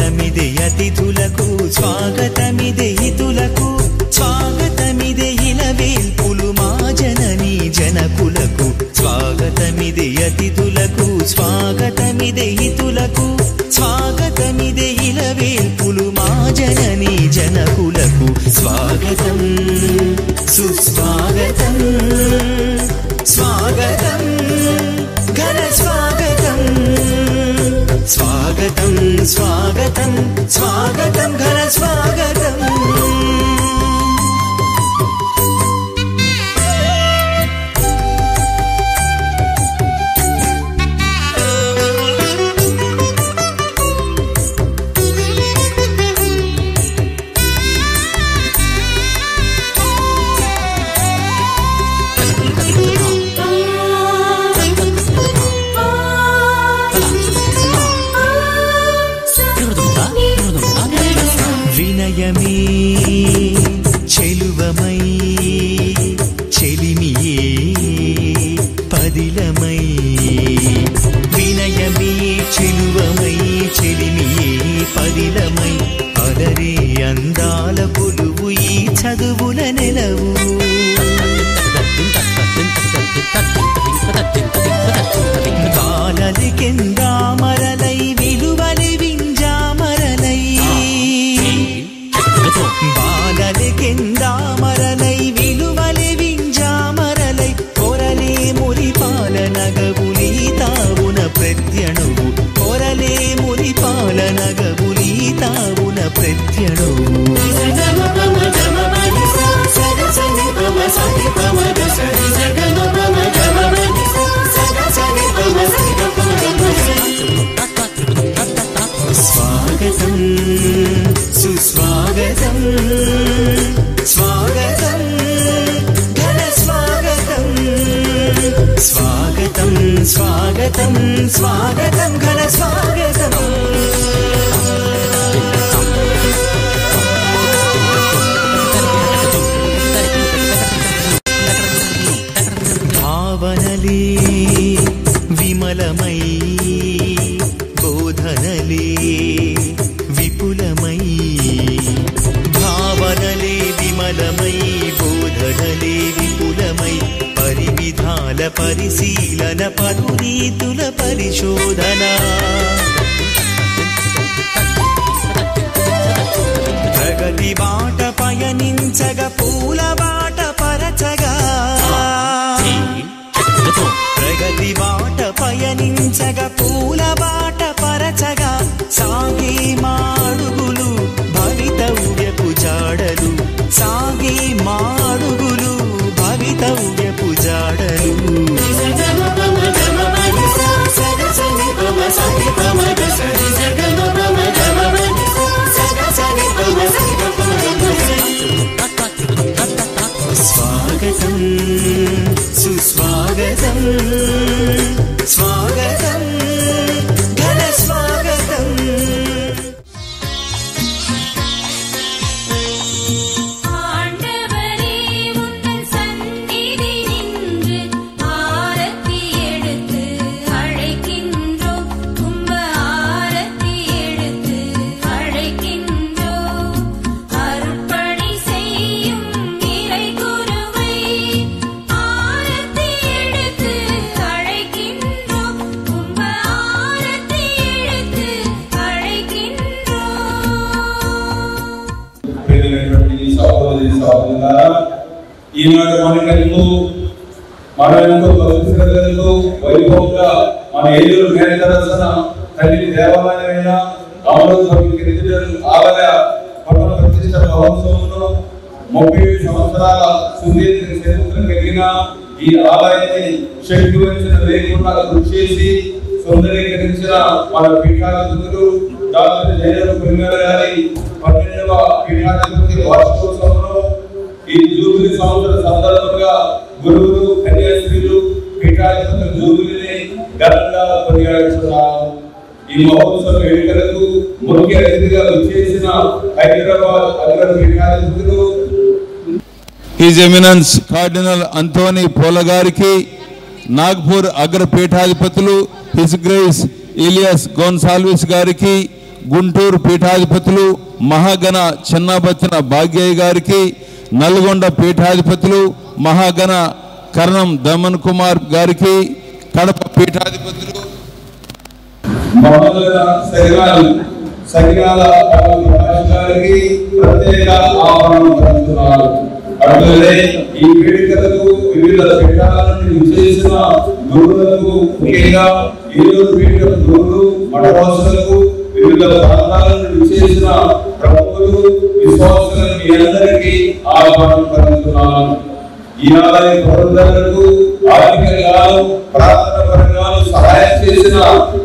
స్వాగతమిదే అతిథులకు స్వాగతమిదే హితులకు స్వాగతమిదే ఇలవేల్పులు మా జననీ జనకులకు స్వాగతమిదే అతిథులకు స్వాగతమిదే హితులకు స్వాగతమిదే ఇలవేల్పులు మా జననీ జనకులకు స్వాగతం సుస్వాగతం స్వాగతం ఘన స్వాగతం స్వాగతం స్వాగతం స్వాగతం ఘన స్వాగతం వినయమే చెలువమై చెలిమియే పదిలమై వినయమే చెలువమై చెలిమియే పదిలమై అలరే అందాల కొలువు ఈ చదువుల నెలవు బాలలికెందామరలై విలువలి వింజామరలై బాలలికెందామరలై విలువలి వింజామరలై కొరలే మురిపాలనగవులీ తావున ప్రత్యణువు కొరలే మురిపాలనగవులీ తావున ప్రత్యణువు స్వాగతం సుస్వాగతం స్వాగతం ఘన స్వాగతం స్వాగతం స్వాగతం స్వాగతం ఘన స్వాగతం భావనలే విమలమై బోధనలే విపులమై భావనలే విమలమై బోధనలే విపులమై పరివిధాల పరిశీలన పరురీతుల పరిశోధన ప్రగతి బాట పయనించగ పూల బాట పరచగా ప్రగతి బాట పయనించగ పూల బాట పరచగా సాగే మాడుగులు భవితవ్యపు జాడలు సాగే మాడుగులు భవితవ్యపు జాడలు స్వాగతం సుస్వాగతం స్వాగతం ఘన స్వాగతం ఈనాడు మనకెంతో భవిష్యత్తు వైభవంగా మన ఏలూరు మేనకరసన తల్లి దేవాలయమైన అమృత ఆలయ పట్టణ ప్రతిష్ట మహోత్సవంలో 30 సంవత్సరాల సుదీర్ఘ చరిత్ర కలిగిన ఈ ఆలయాన్ని శక్తి వంచన లేకుండా కృషి చేసి సుందరీకరించిన మన పీఠాధిపతులు డాక్టర్ జయరామ పురిమేల గారి 12వ పీఠాధిపతి వార్షికోత్సవంలో ఈ జూబిలీ సంవత్సర సందర్భంగా గురువులు కన్యాస్త్రీలు పీఠాధిపతుల జూబిలీని ఘనంగా కొనియాడుతున్నారు. ఈ మహోత్సవ వేడుకలకు ముఖ్య అతిథిగా వచ్చేసిన హైదరాబాద్ అగ్ర పీఠాధిపతులు హిజ్ ఎమినెన్స్ కార్డినల్ అంటోనీ పోల గారికి, నాగ్పూర్ అగ్ర పీఠాధిపతులు హిజ్ గ్రేస్ ఇలియాస్ గోన్సాల్విస్ గారికి, గుంటూరు పీఠాధిపతులు మహాగణ చిన్నబచ్చిన భాగ్యయ్య గారికి, నల్గొండ పీఠాధిపతులు మహాగణ కరణం దమన్ కుమార్ గారికి, కడప పీఠాధిపతులు గారికి ప్రత్యేక ఆహ్వానం పలుకుతున్నారు. అటులే ఈ వేడుకలకు వివిధ పీఠాల నుండి విచ్చేసిన గురువులకు, ముఖ్యంగా ఏలూరు పీఠం గురువులు, మఠవాసులకు, వివిధ ప్రాంతాల నుండి విచ్చేసిన ప్రముఖులు, విశ్వాసులకు మీ అందరికీ ఆహ్వానం పలుకుతున్నాను. ఈ ఆలయ పునరుద్ధరణకు ఆర్థికంగాను ప్రార్థన పరంగాను సహాయం చేసిన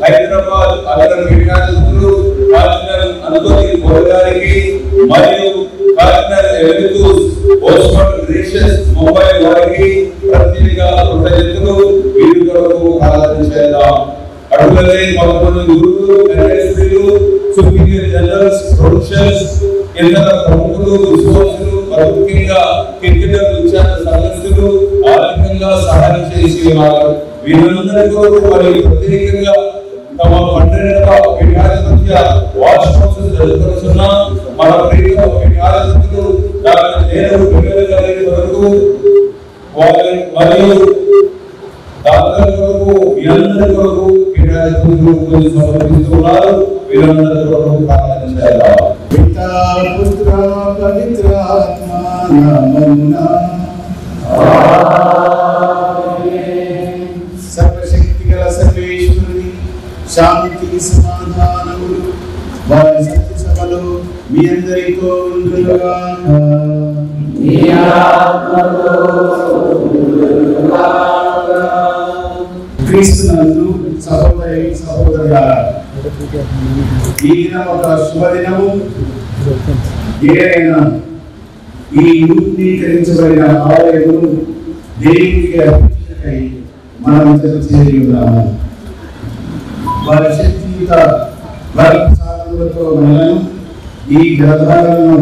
హైదరాబాద్ అగ్ర పీఠాధిపతులు కార్డినల్ అంతోని గారికి మరియు కార్డినల్ ఎమెరిటస్ ఓస్మాన్ గ్రేషియస్ ముంబై వారికి ప్రత్యేక కృతజ్ఞతలు. వీరి కొరకు ప్రార్థన చేద్దాం. అటులనే కొంతమంది గురువులు, కన్యాస్త్రీలు, సుపీరియర్ జనరల్స్, ప్రొఫెసర్స్, ఇతర ప్రముఖులు, విశ్వాసులు, ముఖ్యంగా క్రికెటర్ విచారణ సదస్సులు ఆర్థికంగా సహాయం చేసి ఉన్నారు. వీరందరి కొరకు మరియు ప్రత్యేకంగా తమ 12వ పీఠాధిపత్య వార్షికోత్సవం జరుపుకుంటున్న మన ప్రియతమ పీఠాధిపతులు డాక్టర్ నేరు పిల్లల గారి కొరకు మరియు డాక్టర్ కొరకు వీరందరి కొరకు పీఠాధిపతులు సమర్పిస్తున్నారు. వీరందరి కొరకు ప్రార్థన చేద్దాం. పితా పుత్ర పవిత్ర ఆత్మ నామమున ఆమేన్. సర్వశక్తిగల సర్వేశ్వరుని శాంతి సమాధానములు వారి సత్య సభలో మీ అందరితో ఉండుగాక. మీ ఆత్మతో ఉండుగాక. క్రీస్తునందు సహోదరి సహోదరులారా, ఈ దినం ఒక శుభదినము. ఏదైనా ఈ నూతనీకరించబడిన ఆలయమును దేవునికి అర్పించకై మనం చేరి ఉన్నాము. వారి శక్తియుత వరప్రసాదములతో మనలను ఈ గ్రంథాలను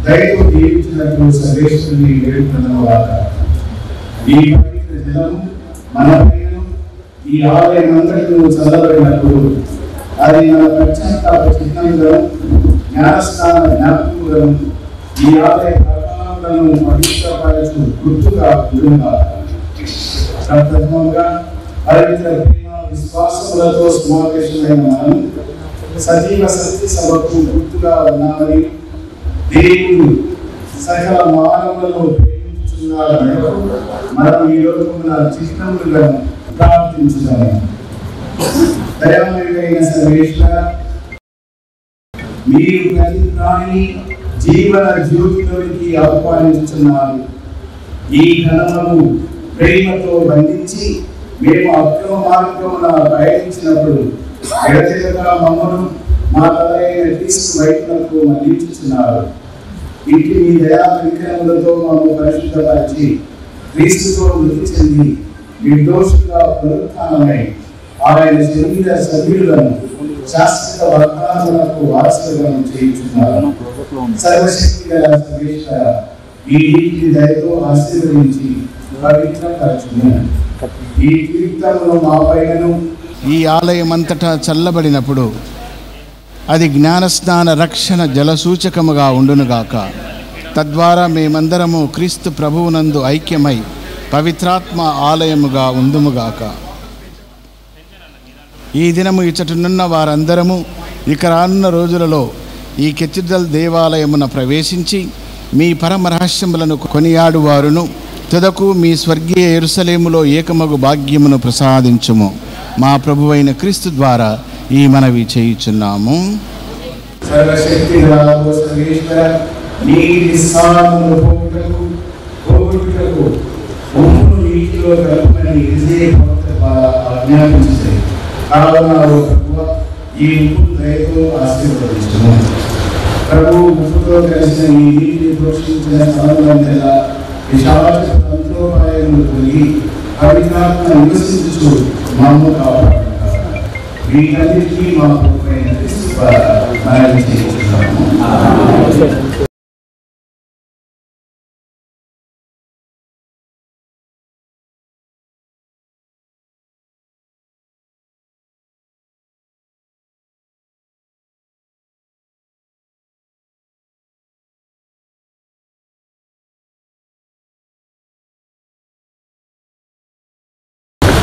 దయతో దీవించినట్లు సర్వేశ్వరుని వేడుకొనుగాక. ఈ పవిత్ర జలము మన పైన ఈ ఆలయం అంతటిలో చల్లబడినప్పుడు అది మన పశ్చాత్తాప చిహ్నంగా, జ్ఞానస్నాన జ్ఞాపకములను, ఈ ఆలయ ప్రకారములను పవిత్రపరచు గుర్తుగా ఉండుగాక. ప్రథమంగా పవిత్ర ప్రేమ విశ్వాసములతో సమావేశమైన మనం సజీవ సత్య సభకు గుర్తుగా ఉన్నామని, దేవుడు సకల మానవులను ప్రేమించుచున్నాడని మనం ఈ లోకమున చిహ్నములుగా ప్రార్థించుదాము. దయామయుడైన సర్వేశ్వర, మీరు ప్రతి ప్రాణిని జీవన జ్యోతిలోనికి ఆహ్వానించుతున్నారు. ఈ ఘనమును ప్రేమతో బంధించి మేము అక్రమ మార్గమున పయనించినప్పుడు ఎడతెగక మమ్మను మా తలైన క్రీస్తు వైపునకు మళ్లించుతున్నారు. ఇంటి మీ దయా విగ్రహములతో మమ్మల్ని పరిశుద్ధపరిచి క్రీస్తుతో మృతి చెంది నిర్దోషులుగా పునరుత్థానమై ఆయన శరీర సభ్యులను శాశ్వత వర్తమానములకు వారసులుగా చేయించున్నారు. సర్వశక్తి గల సర్వేశ్వర, ఈ నీటిని దయతో ఆశీర్వదించి పవిత్రపరచును. ఈ తీర్థమును మా పైనను ఈ ఆలయం అంతటా చల్లబడినప్పుడు అది జ్ఞానస్నాన రక్షణ జలసూచకముగా ఉండునుగాక. తద్వారా మేమందరము క్రీస్తు ప్రభువునందు ఐక్యమై పవిత్రాత్మ ఆలయముగా ఉందుముగాక. ఈ దినము ఇచ్చటనున్న వారందరము ఇక రానున్న రోజులలో ఈ కెథీడ్రల్ దేవాలయమున ప్రవేశించి మీ పరమ రహస్యములను కొనియాడువారును తుదకు మీ స్వర్గీయ యెరూషలేములో ఏకమగు భాగ్యమును ప్రసాదించుము. మా ప్రభువైన క్రీస్తు ద్వారా ఈ మనవి చేయుచున్నాము. సర్వశక్తి నీటిలో కలుపుకొని ఆజ్ఞాపించింది. కావున ఈ ఉప్పు దయతో ఆశీర్వదించుము. ప్రభు ఉప్పుతో కలిసిన ఈ నీటిని పోషించిన స్థలంలో విశాల తంత్రోపాయములు కలిగి పవిత్రాత్మ నివసించు మమ్ము కాపాడుతారు. వీటన్నిటికీ మా ప్రభువైన క్రీస్తు ద్వారా మనవి చేస్తున్నాము.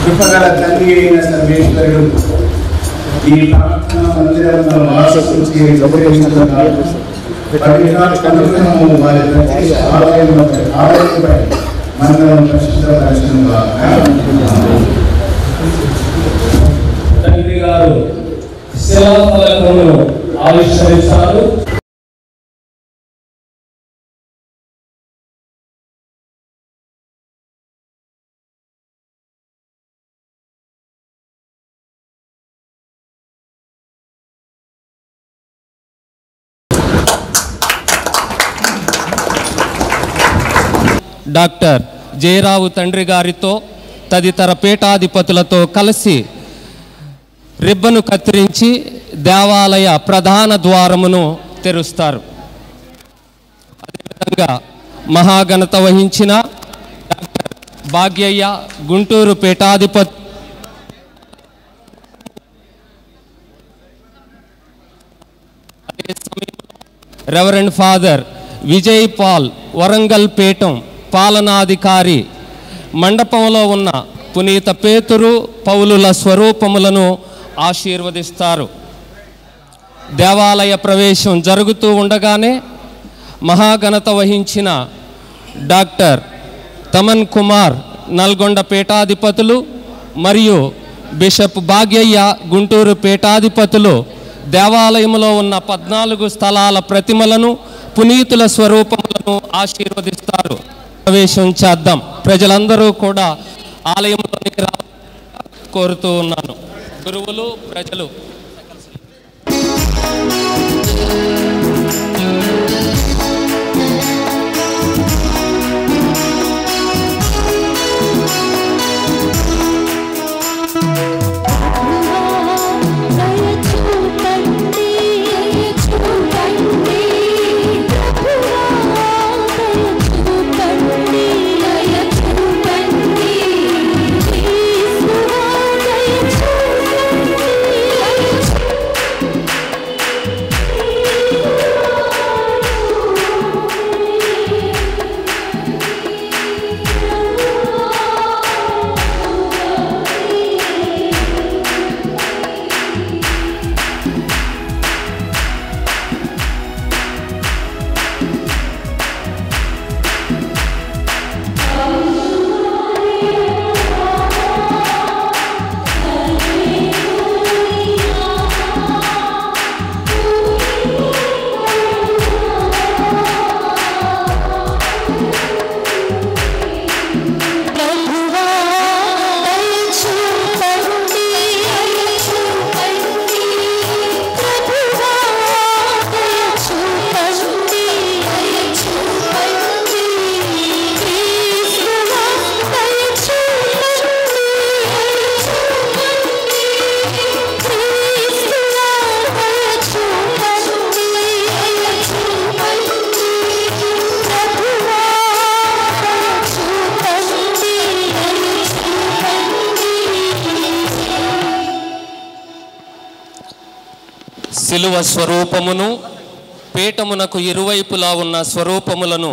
కృపగల తండ్రి అయిన సర్వేశ్వరుడు ఈ ప్రార్థన మందిరంలో ఆశించి వారి ప్రత్యేక ఆలయంపై మందిరం ప్రసిద్ధపరచునుగా. తండ్రి గారు శిలాఫలకమును ఆవిష్కరించారు. డాక్టర్ జయరావు తండ్రి గారితో తదితర పీఠాధిపతులతో కలిసి రిబ్బను కత్తిరించి దేవాలయ ప్రధాన ద్వారమును తెరుస్తారు. అదేవిధంగా మహాఘనత వహించిన డాక్టర్ భాగ్యయ్య గుంటూరు పీఠాధిపతి reverend father Vijay Paul Warangal పీఠం పాలనాధికారి మండపంలో ఉన్న పునీత పేతురు పౌలుల స్వరూపములను ఆశీర్వదిస్తారు. దేవాలయ ప్రవేశం జరుగుతూ ఉండగానే మహాఘనత వహించిన డాక్టర్ తమన్ కుమార్ నల్గొండ పీఠాధిపతులు మరియు బిషప్ భాగ్యయ్య గుంటూరు పీఠాధిపతులు దేవాలయంలో ఉన్న 14 స్థలాల ప్రతిమలను పునీతుల స్వరూపములను ఆశీర్వదిస్తారు. ప్రవేశం చేద్దాం. ప్రజలందరూ కూడా ఆలయంలోనికి రావాలని కోరుతూ ఉన్నాను. గురువులు, ప్రజలు శిలువ స్వరూపమును పీఠమునకు ఇరువైపులా ఉన్న స్వరూపములను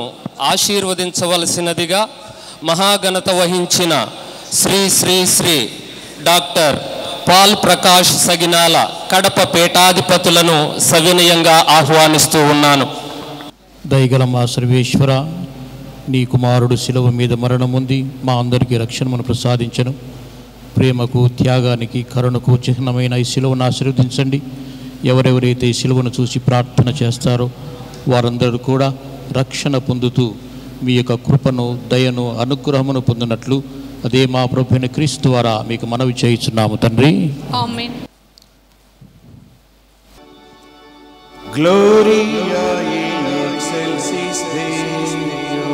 ఆశీర్వదించవలసినదిగా మహాఘనత వహించిన శ్రీ శ్రీ శ్రీ డాక్టర్ పాల్ ప్రకాష్ సగినాల కడప పీఠాధిపతులను సవినయంగా ఆహ్వానిస్తూ ఉన్నాను. దయగల మా సర్వేశ్వర, నీ కుమారుడు శిలువ మీద మరణముంది మా అందరికీ రక్షణను ప్రసాదించను. ప్రేమకు, త్యాగానికి, కరుణకు చిహ్నమైన ఈ శిలువను ఆశీర్వదించండి. ఎవరెవరైతే ఈ శిలువను చూసి ప్రార్థన చేస్తారో వారందరూ కూడా రక్షణ పొందుతూ మీ యొక్క కృపను, దయను, అనుగ్రహమును పొందినట్లు అదే మా ప్రభువైన క్రీస్తు ద్వారా మీకు మనవి చేయుచున్నాము తండ్రి. ఆమేన్. Gloria in excelsis Deo.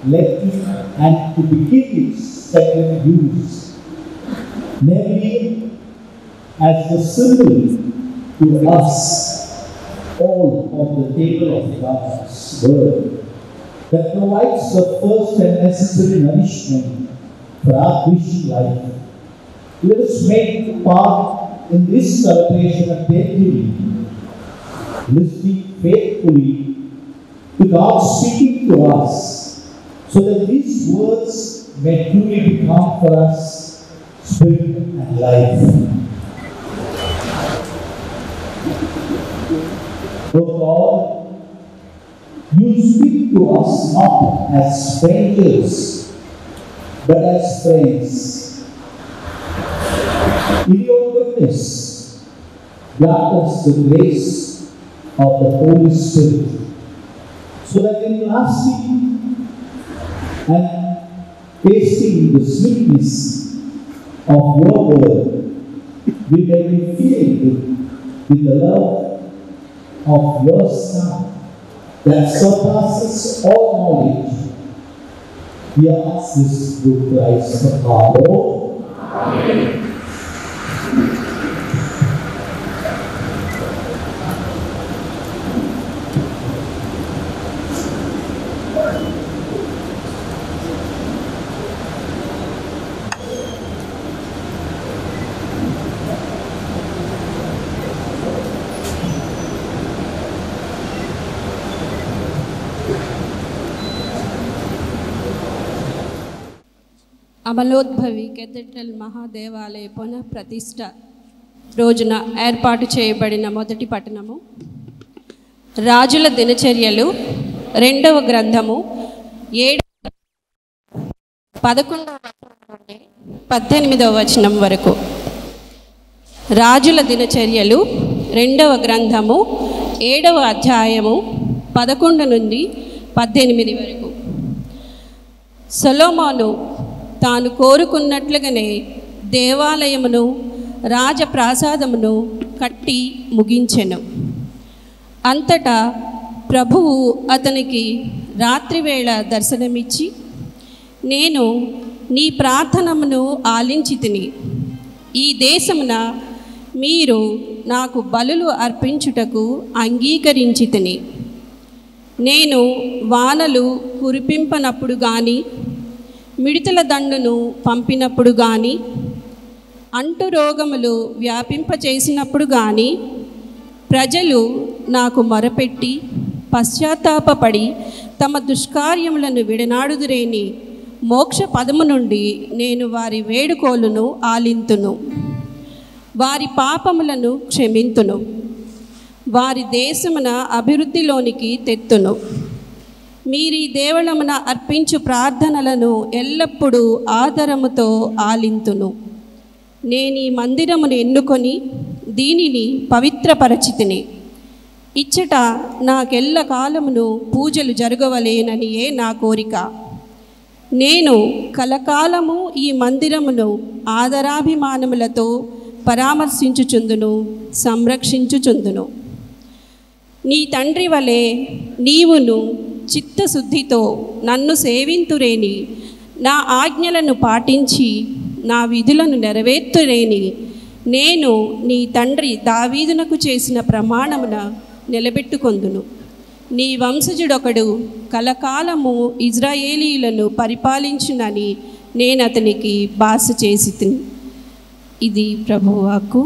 let it and to begin its second use, namely as the symbol to us all of the table of God's word that provides the first and necessary nourishment for our Christian life. Let us make part in this celebration attentively, listening faithfully to God speaking to us, so that these words may truly become for us spirit and life. O God, you speak to us not as strangers, but as friends. In your goodness, grant us the grace of the Holy Spirit, so that in lasting and tasting the sweetness of your word, we may be filled with the love of your Son that surpasses all knowledge. We ask this through Christ our Lord. Amen. అమలోద్భవి cathedral మహాదేవాలయ పునఃప్రతిష్ఠ రోజున ఏర్పాటు చేయబడిన మొదటి పట్టణము రాజుల దినచర్యలు 2వ గ్రంథము 11వ వచనం నుండి 18వ వచనం వరకు. రాజుల దినచర్యలు 2వ గ్రంథము 7వ అధ్యాయము 11 నుండి 18 వరకు. సొలొమోను తాను కోరుకున్నట్లుగానే దేవాలయమును రాజప్రాసాదమును కట్టి ముగించెను. అంతటా ప్రభువు అతనికి రాత్రివేళ దర్శనమిచ్చి, నేను నీ ప్రార్థనమును ఆలించితిని. ఈ దేశమున మీరు నాకు బలులు అర్పించుటకు అంగీకరించితిని. నేను వానలు కురిపింపనప్పుడు కానీ, మిడతల దండును పంపినప్పుడు కానీ, అంటు రోగములు వ్యాపింపచేసినప్పుడు కానీ, ప్రజలు నాకు మొరపెట్టి పశ్చాత్తాపపడి తమ దుష్కార్యములను విడనాడుదురేని మోక్ష పదము నుండి నేను వారి వేడుకోలును ఆలింతును, వారి పాపములను క్షమింతును, వారి దేశమున అభివృద్ధిలోనికి తెత్తును. మీరీ దేవళమున అర్పించు ప్రార్థనలను ఎల్లప్పుడూ ఆదరముతో ఆలింతును. నేను ఈ మందిరమును ఎన్నుకొని దీనిని పవిత్రపరచితిని. ఇచ్చట నాకెల్ల కాలమును పూజలు జరగవలేననియే నా కోరిక. నేను కలకాలము ఈ మందిరమును ఆదరాభిమానములతో పరామర్శించుచుందును, సంరక్షించుచుందును. నీ తండ్రి వలె నీవును చిత్తశుద్ధితో నన్ను సేవింతురేని, నా ఆజ్ఞలను పాటించి నా విధులను నెరవేర్తురేని నేను నీ తండ్రి దావీదునకు చేసిన ప్రమాణమున నిలబెట్టుకొందును. నీ వంశజుడొకడు కలకాలము ఇజ్రాయేలీయులను పరిపాలించునని నేను అతనికి బాస చేసి తిని. ఇది ప్రభువాకు.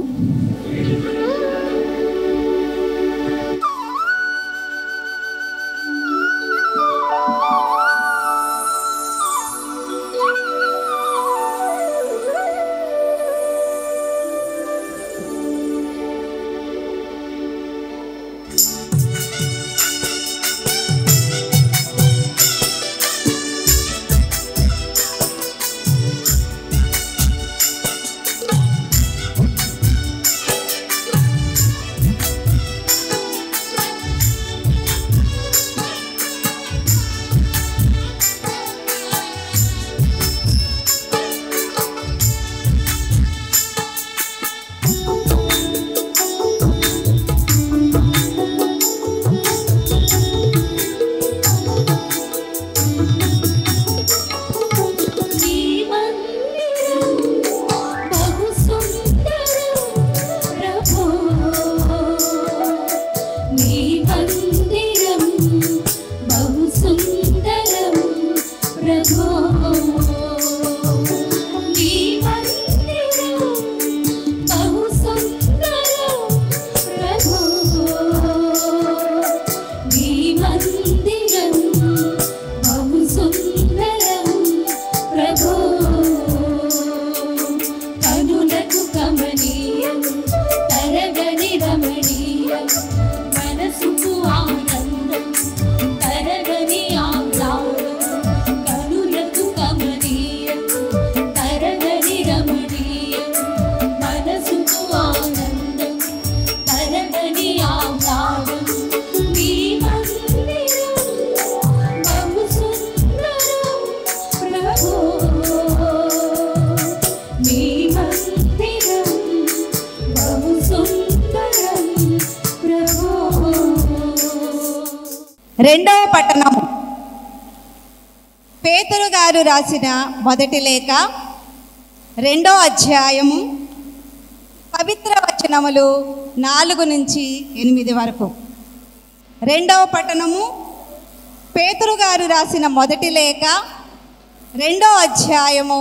రెండవ పట్టణము. పేతురు గారు రాసిన మొదటి లేఖ 2వ అధ్యాయము పవిత్ర వచనములు 4 నుంచి 8 వరకు. రెండవ పట్టణము పేతురు గారు రాసిన మొదటి లేఖ 2వ అధ్యాయము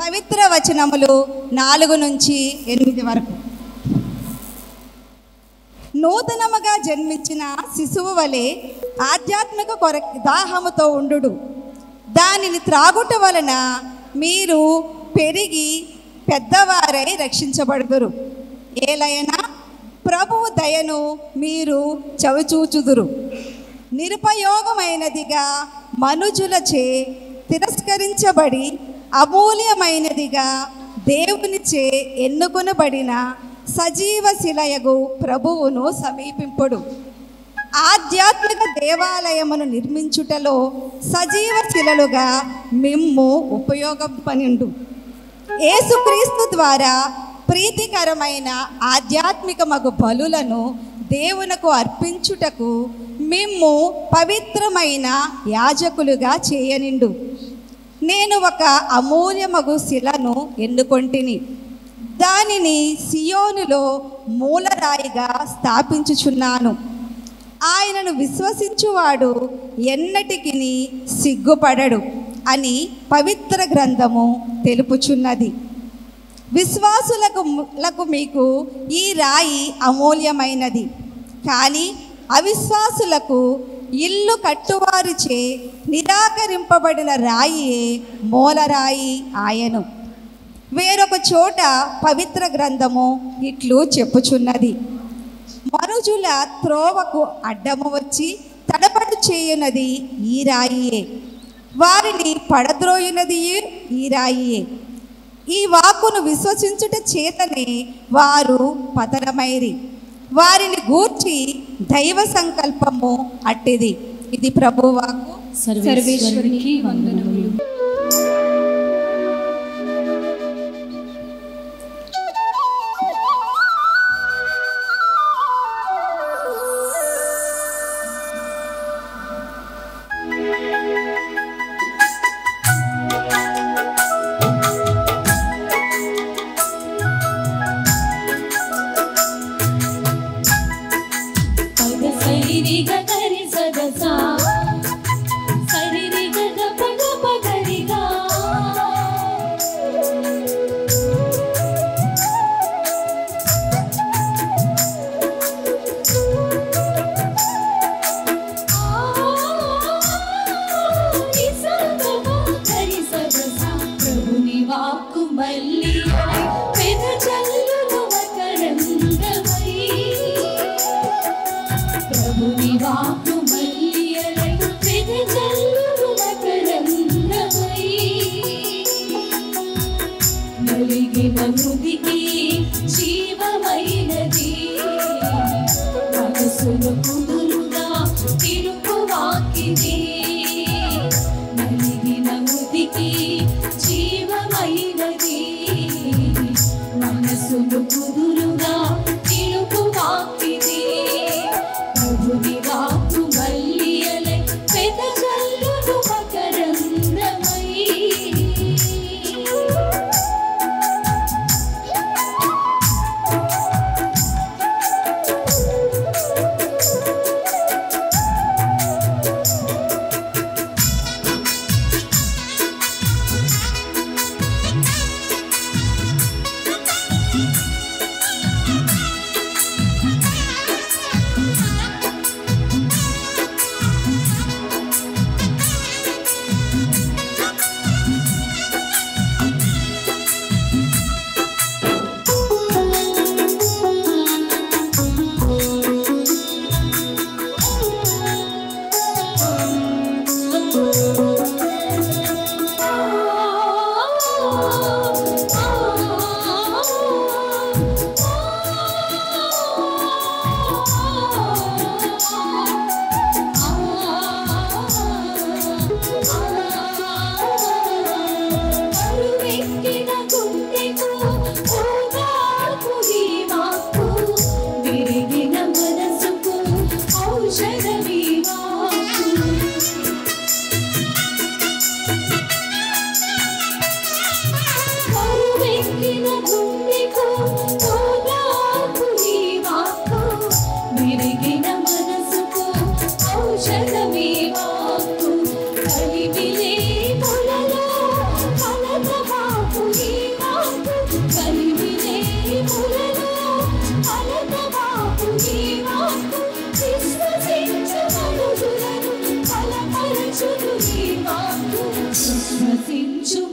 పవిత్ర వచనములు 4 నుంచి 8 వరకు. నూతనముగా జన్మించిన శిశువు వలె ఆధ్యాత్మిక దాహముతో ఉండు. దానిని త్రాగుట వలన మీరు పెరిగి పెద్దవారై రక్షించబడుదురు. ఏలైనా ప్రభువు దయను మీరు చవిచూచుదురు. నిరుపయోగమైనదిగా మనుజులచే తిరస్కరించబడి అమూల్యమైనదిగా దేవునిచే ఎన్నుకొనబడిన సజీవ శిలయగు ప్రభువును సమీపింపుడు. ఆధ్యాత్మిక దేవాలయమును నిర్మించుటలో సజీవ శిలలుగా మిమ్ము ఉపయోగపనిండు. యేసుక్రీస్తు ద్వారా ప్రీతికరమైన ఆధ్యాత్మికమగు బలులను దేవునకు అర్పించుటకు మిమ్ము పవిత్రమైన యాజకులుగా చేయనిండు. నేను ఒక అమూల్యమగు శిలను ఎన్నుకొంటిని. దానిని సియోనులో మూలరాయిగా స్థాపించుచున్నాను. ఆయనను విశ్వసించువాడు ఎన్నటికిని సిగ్గుపడడు అని పవిత్ర గ్రంథము తెలుపుచున్నది. విశ్వాసులకు మీకు ఈ రాయి అమూల్యమైనది, కానీ అవిశ్వాసులకు ఇల్లు కట్టువారిచే నిరాకరింపబడిన రాయియే మూలరాయి ఆయను. వేరొక చోట పవిత్ర గ్రంథము ఇట్లు చెప్పుచున్నది, మనుజుల త్రోవకు అడ్డము వచ్చి తడబడు చేయునది ఈ రాయియే, వారిని పడద్రోయునది ఈ రాయియే. ఈ వాక్కును విశ్వసించుట చేతనే వారు పతనమైరి. వారిని గూర్చి దైవ సంకల్పము అట్టిది. ఇది ప్రభువాకు. సర్వేశ్వరునికి వందనములు.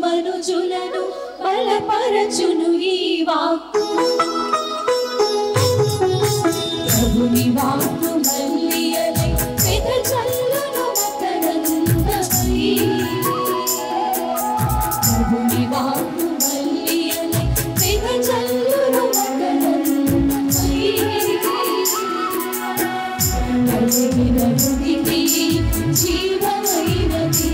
మనుజులను బలపరచును ఈ వాక్కు. ప్రభుని వాక్కు మల్లియలై వెదజల్లును మకరందమై. ప్రభుని వాక్కు మల్లియలై వెదజల్లును మకరందమై. కలిగిన హృదికి జీవమైనది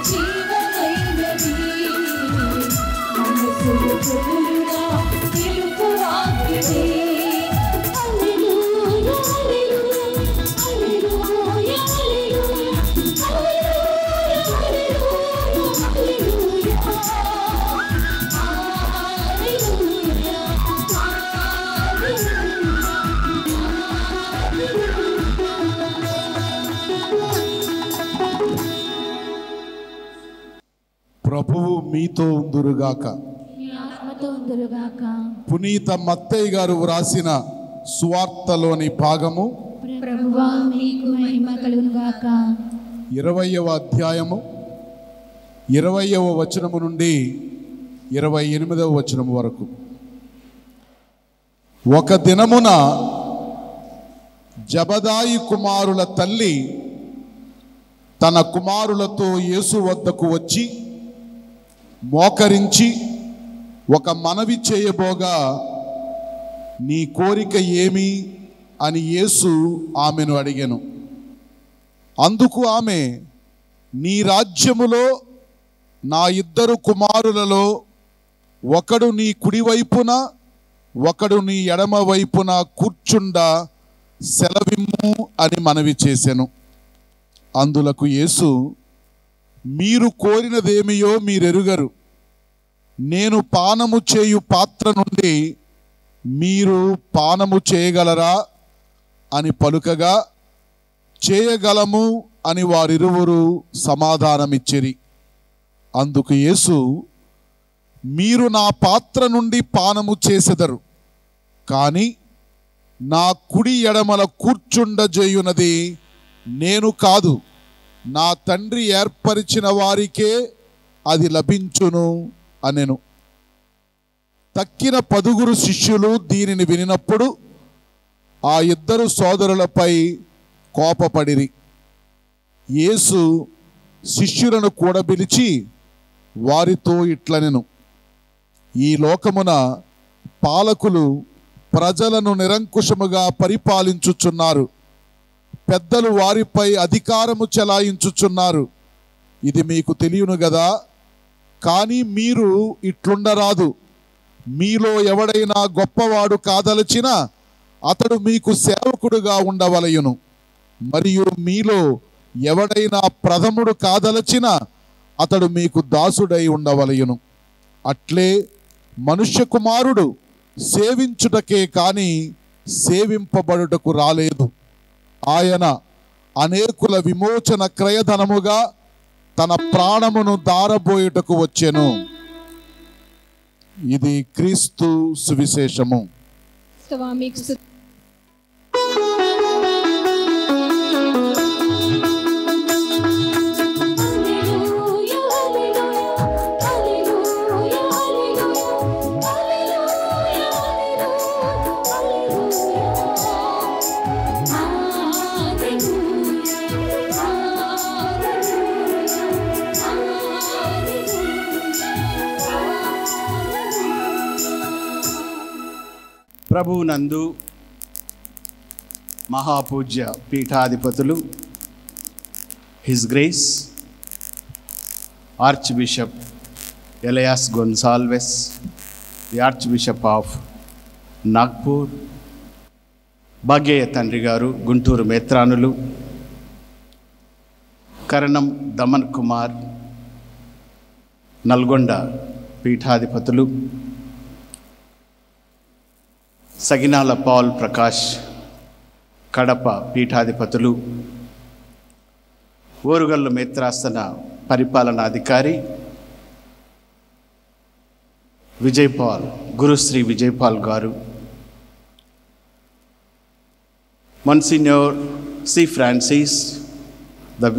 జీవమైనది మీతో ఉందురుగాక. పునీత మత్తయ్య గారు వ్రాసిన సువార్తలోని భాగము ప్రభువా నీకు మహిమ కలుగునుగాక. 20వ అధ్యాయము 20వ వచనము నుండి 28వ వచనము వరకు. ఒక దినమున జబదాయి కుమారుల తల్లి తన కుమారులతో యేసు వద్దకు వచ్చి మోకరించి ఒక మనవి చేయబోగా, నీ కోరిక ఏమి అని యేసు ఆమెను అడిగెను. అందుకు ఆమె, నీ రాజ్యములో నా 2 కుమారులలో ఒకడు నీ కుడివైపున ఒకడు నీ ఎడమ వైపున కూర్చుండ సెలవిమ్ము అని మనవి చేసెను. అందులకు యేసు, మీరు కోరినదేమియో మీరెరుగరు. నేను పానము చేయు పాత్ర నుండి మీరు పానము చేయగలరా అని పలుకగా, చేయగలము అని వారిరువురు సమాధానమిచ్చిరి. అందుకు యేసు, మీరు నా పాత్ర నుండి పానము చేసెదరు, కానీ నా కుడి ఎడమల కూర్చుండజేయునది నేను కాదు, నా తండ్రి ఏర్పరిచిన వారికే అది లభించును అనెను. తక్కిన 10 శిష్యులు దీనిని వినినప్పుడు ఆ 2 సోదరులపై కోపపడిరి. యేసు శిష్యులను కూడబిలిచి వారితో ఇట్లనెను, ఈ లోకమున పాలకులు ప్రజలను నిరంకుశముగా పరిపాలించుచున్నారు. పెద్దలు వారిపై అధికారము చెలాయించుచున్నారు. ఇది మీకు తెలియను గదా. కానీ మీరు ఇట్లుండరాదు. మీలో ఎవడైనా గొప్పవాడు కాదలచినా అతడు మీకు సేవకుడుగా ఉండవలయును. మరియు మీలో ఎవడైనా ప్రథముడు కాదలచినా అతడు మీకు దాసుడై ఉండవలయును. అట్లే మనుష్య కుమారుడు సేవించుటకే కాని సేవింపబడుటకు రాలేదు. ఆయన అనేకుల విమోచన క్రయధనముగా తన ప్రాణమును దారబోయుటకు వచ్చెను. ఇది క్రీస్తు సువిశేషము. ప్రభువునందు మహాపూజ్య పీఠాధిపతులు, his grace archbishop Elias Gonsalves, the archbishop of Nagpur, Bhagyaiah తండ్రి గారు గుంటూరు మేత్రానులు, కరణం దమన్ కుమార్ నల్గొండ పీఠాధిపతులు, సగినాల పాల్ ప్రకాష్ కడప పీఠాధిపతులు, ఓరుగల్లు మేత్రాసన పరిపాలనాధికారి విజయపాల్, గురుశ్రీ విజయపాల్ గారు, monsignor C Francis, the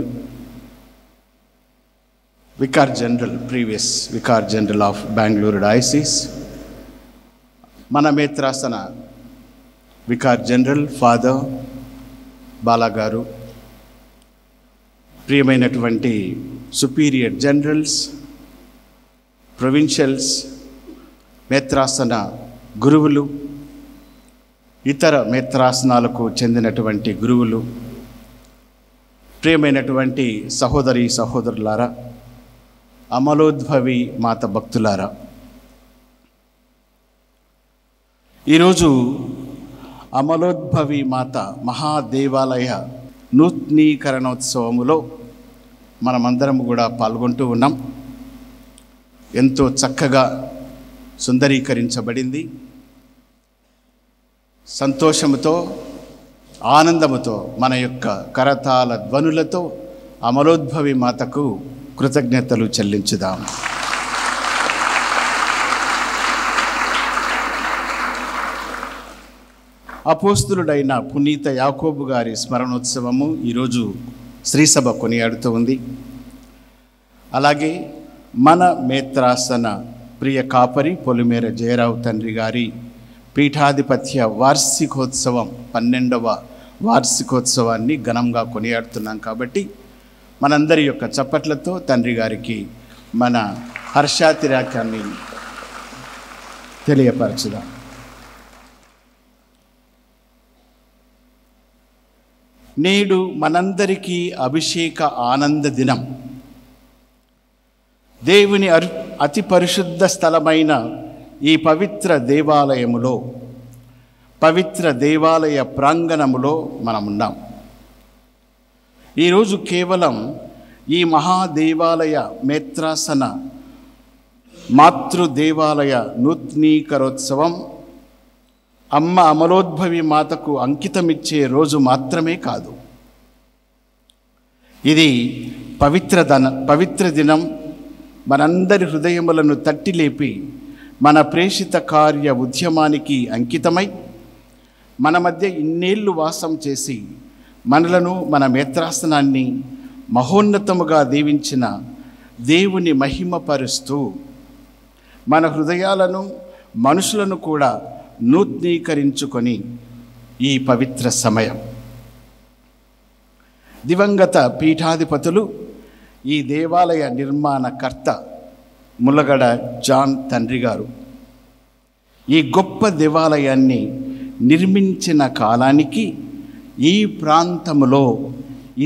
vicar general, previous vicar general of Bengaluru diocese, మన మేత్రాసన వికార్ జనరల్ ఫాదర్ బాలాగారు, ప్రియమైనటువంటి సుపీరియర్ జనరల్స్, ప్రొవిన్షియల్స్, మేత్రాసన గురువులు, ఇతర మేత్రాసనాలకు చెందినటువంటి గురువులు, ప్రియమైనటువంటి సహోదరి సహోదరులారా, అమలోద్భవి మాత భక్తులారా, ఈరోజు అమలోద్భవి మాత మహాదేవాలయ నూతనీకరణోత్సవములో మనమందరం కూడా పాల్గొంటూ ఉన్నాం. ఎంతో చక్కగా సుందరీకరించబడింది. సంతోషముతో ఆనందముతో మన యొక్క కరతాళ ధ్వనులతో అమలోద్భవి మాతకు కృతజ్ఞతలు చెల్లించుదాం. అపోస్తులుడైన పునీత యాకోబు గారి స్మరణోత్సవము ఈరోజు శ్రీసభ కొనియాడుతూ ఉంది. అలాగే మన మేత్రాసన ప్రియ కాపరి పొలిమేర జయరావు తండ్రి గారి పీఠాధిపత్య వార్షికోత్సవం 12వ వార్షికోత్సవాన్ని ఘనంగా కొనియాడుతున్నాం. కాబట్టి మనందరి యొక్క చప్పట్లతో తండ్రి గారికి మన హర్షాతిరేకాన్ని తెలియపరచుదాం. నేడు మనందరికీ అభిషేక ఆనంద దినం. దేవుని అతి పరిశుద్ధ స్థలమైన ఈ పవిత్ర దేవాలయములో, పవిత్ర దేవాలయ ప్రాంగణములో మనమున్నాం. ఈరోజు కేవలం ఈ మహాదేవాలయ మేత్రాసన మాతృదేవాలయ నూతనీకరోత్సవం, అమ్మ అమలోద్భవి మాతకు అంకితమిచ్చే రోజు మాత్రమే కాదు. ఇది పవిత్ర దినం. మనందరి హృదయములను తట్టిలేపి మన ప్రేషిత కార్య ఉద్యమానికి అంకితమై మన మధ్య ఇన్నేళ్లు వాసం చేసి మనలను, మన మేత్రాసనాన్ని మహోన్నతముగా దీవించిన దేవుని మహిమపరుస్తూ మన హృదయాలను, మనుషులను కూడా నూతనీకరించుకొని ఈ పవిత్ర సమయం. దివంగత పీఠాధిపతులు, ఈ దేవాలయ నిర్మాణకర్త ములగడ జాన్ తండ్రి గారు ఈ గొప్ప దేవాలయాన్ని నిర్మించిన కాలానికి ఈ ప్రాంతములో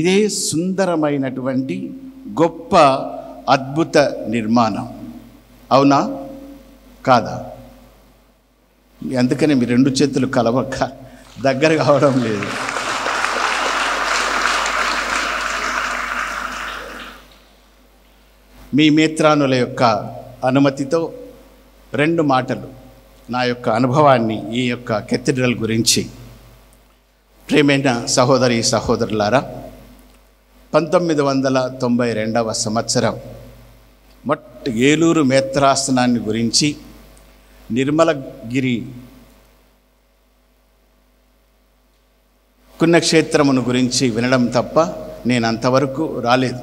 ఇదే సుందరమైనటువంటి గొప్ప అద్భుత నిర్మాణం. అవునా కాదా? అందుకని మీ రెండు చేతులు కలవక దగ్గర కావడం లేదు. మీ మేత్రానుల యొక్క అనుమతితో 2 మాటలు నా యొక్క అనుభవాన్ని ఈ యొక్క కేథడ్రల్ గురించి. ప్రియమైన సహోదరి సహోదరులారా, 1992వ సంవత్సరం ఏలూరు మేత్రాసనాన్ని గురించి, నిర్మలగిరి పుణ్యక్షేత్రమును గురించి వినడం తప్ప నేను అంతవరకు రాలేదు.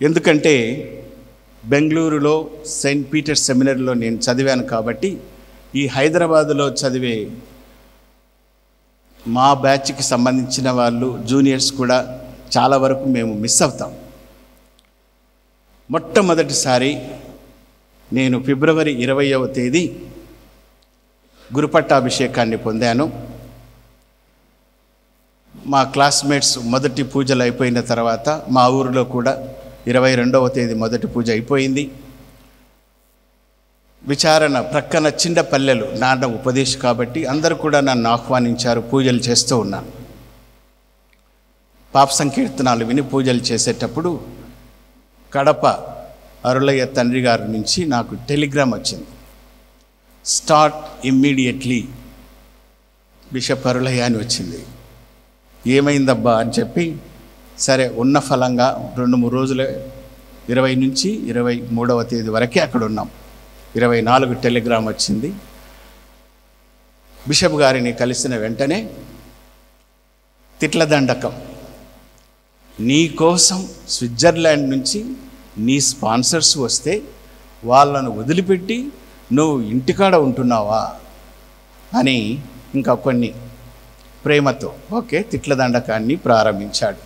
ఎందుకంటే బెంగళూరులో సెయింట్ పీటర్స్ సెమినరీలో నేను చదివాను. కాబట్టి ఈ హైదరాబాదులో చదివే మా బ్యాచ్కి సంబంధించిన వాళ్ళు, జూనియర్స్ కూడా చాలా వరకు మేము మిస్ అవుతాం. మొట్టమొదటిసారి నేను ఫిబ్రవరి 20వ తేదీ గురుపట్టాభిషేకాన్ని పొందాను. మా క్లాస్మేట్స్ మొదటి పూజలు అయిపోయిన తర్వాత మా ఊరిలో కూడా 22వ తేదీ మొదటి పూజ అయిపోయింది. విచారణ ప్రక్కన చిన్న పల్లెలు, నాన్న ఉపదేశం కాబట్టి అందరూ కూడా నన్ను ఆహ్వానించారు. పూజలు చేస్తూ ఉన్నాను. పాప సంకీర్తనాలు విని పూజలు చేసేటప్పుడు కడప అరుళయ్య తండ్రి గారి నుంచి నాకు టెలిగ్రామ్ వచ్చింది. స్టార్ట్ ఇమ్మీడియట్లీ బిషప్ అరుళయ్య అని వచ్చింది. ఏమైందబ్బా అని చెప్పి, సరే ఉన్న ఫలంగా 2-3 రోజులే, 20 నుంచి 23వ తేదీ వరకే అక్కడ ఉన్నాం. 24 టెలిగ్రామ్ వచ్చింది. బిషప్ గారిని కలిసిన వెంటనే తిట్ల దండకం, నీ కోసం స్విట్జర్లాండ్ నుంచి నీ స్పాన్సర్స్ వస్తే వాళ్ళను వదిలిపెట్టి నువ్వు ఇంటికాడ ఉంటున్నావా అని ఇంకా కొన్ని ప్రేమతో తిట్ల దండకాన్ని ప్రారంభించాడు.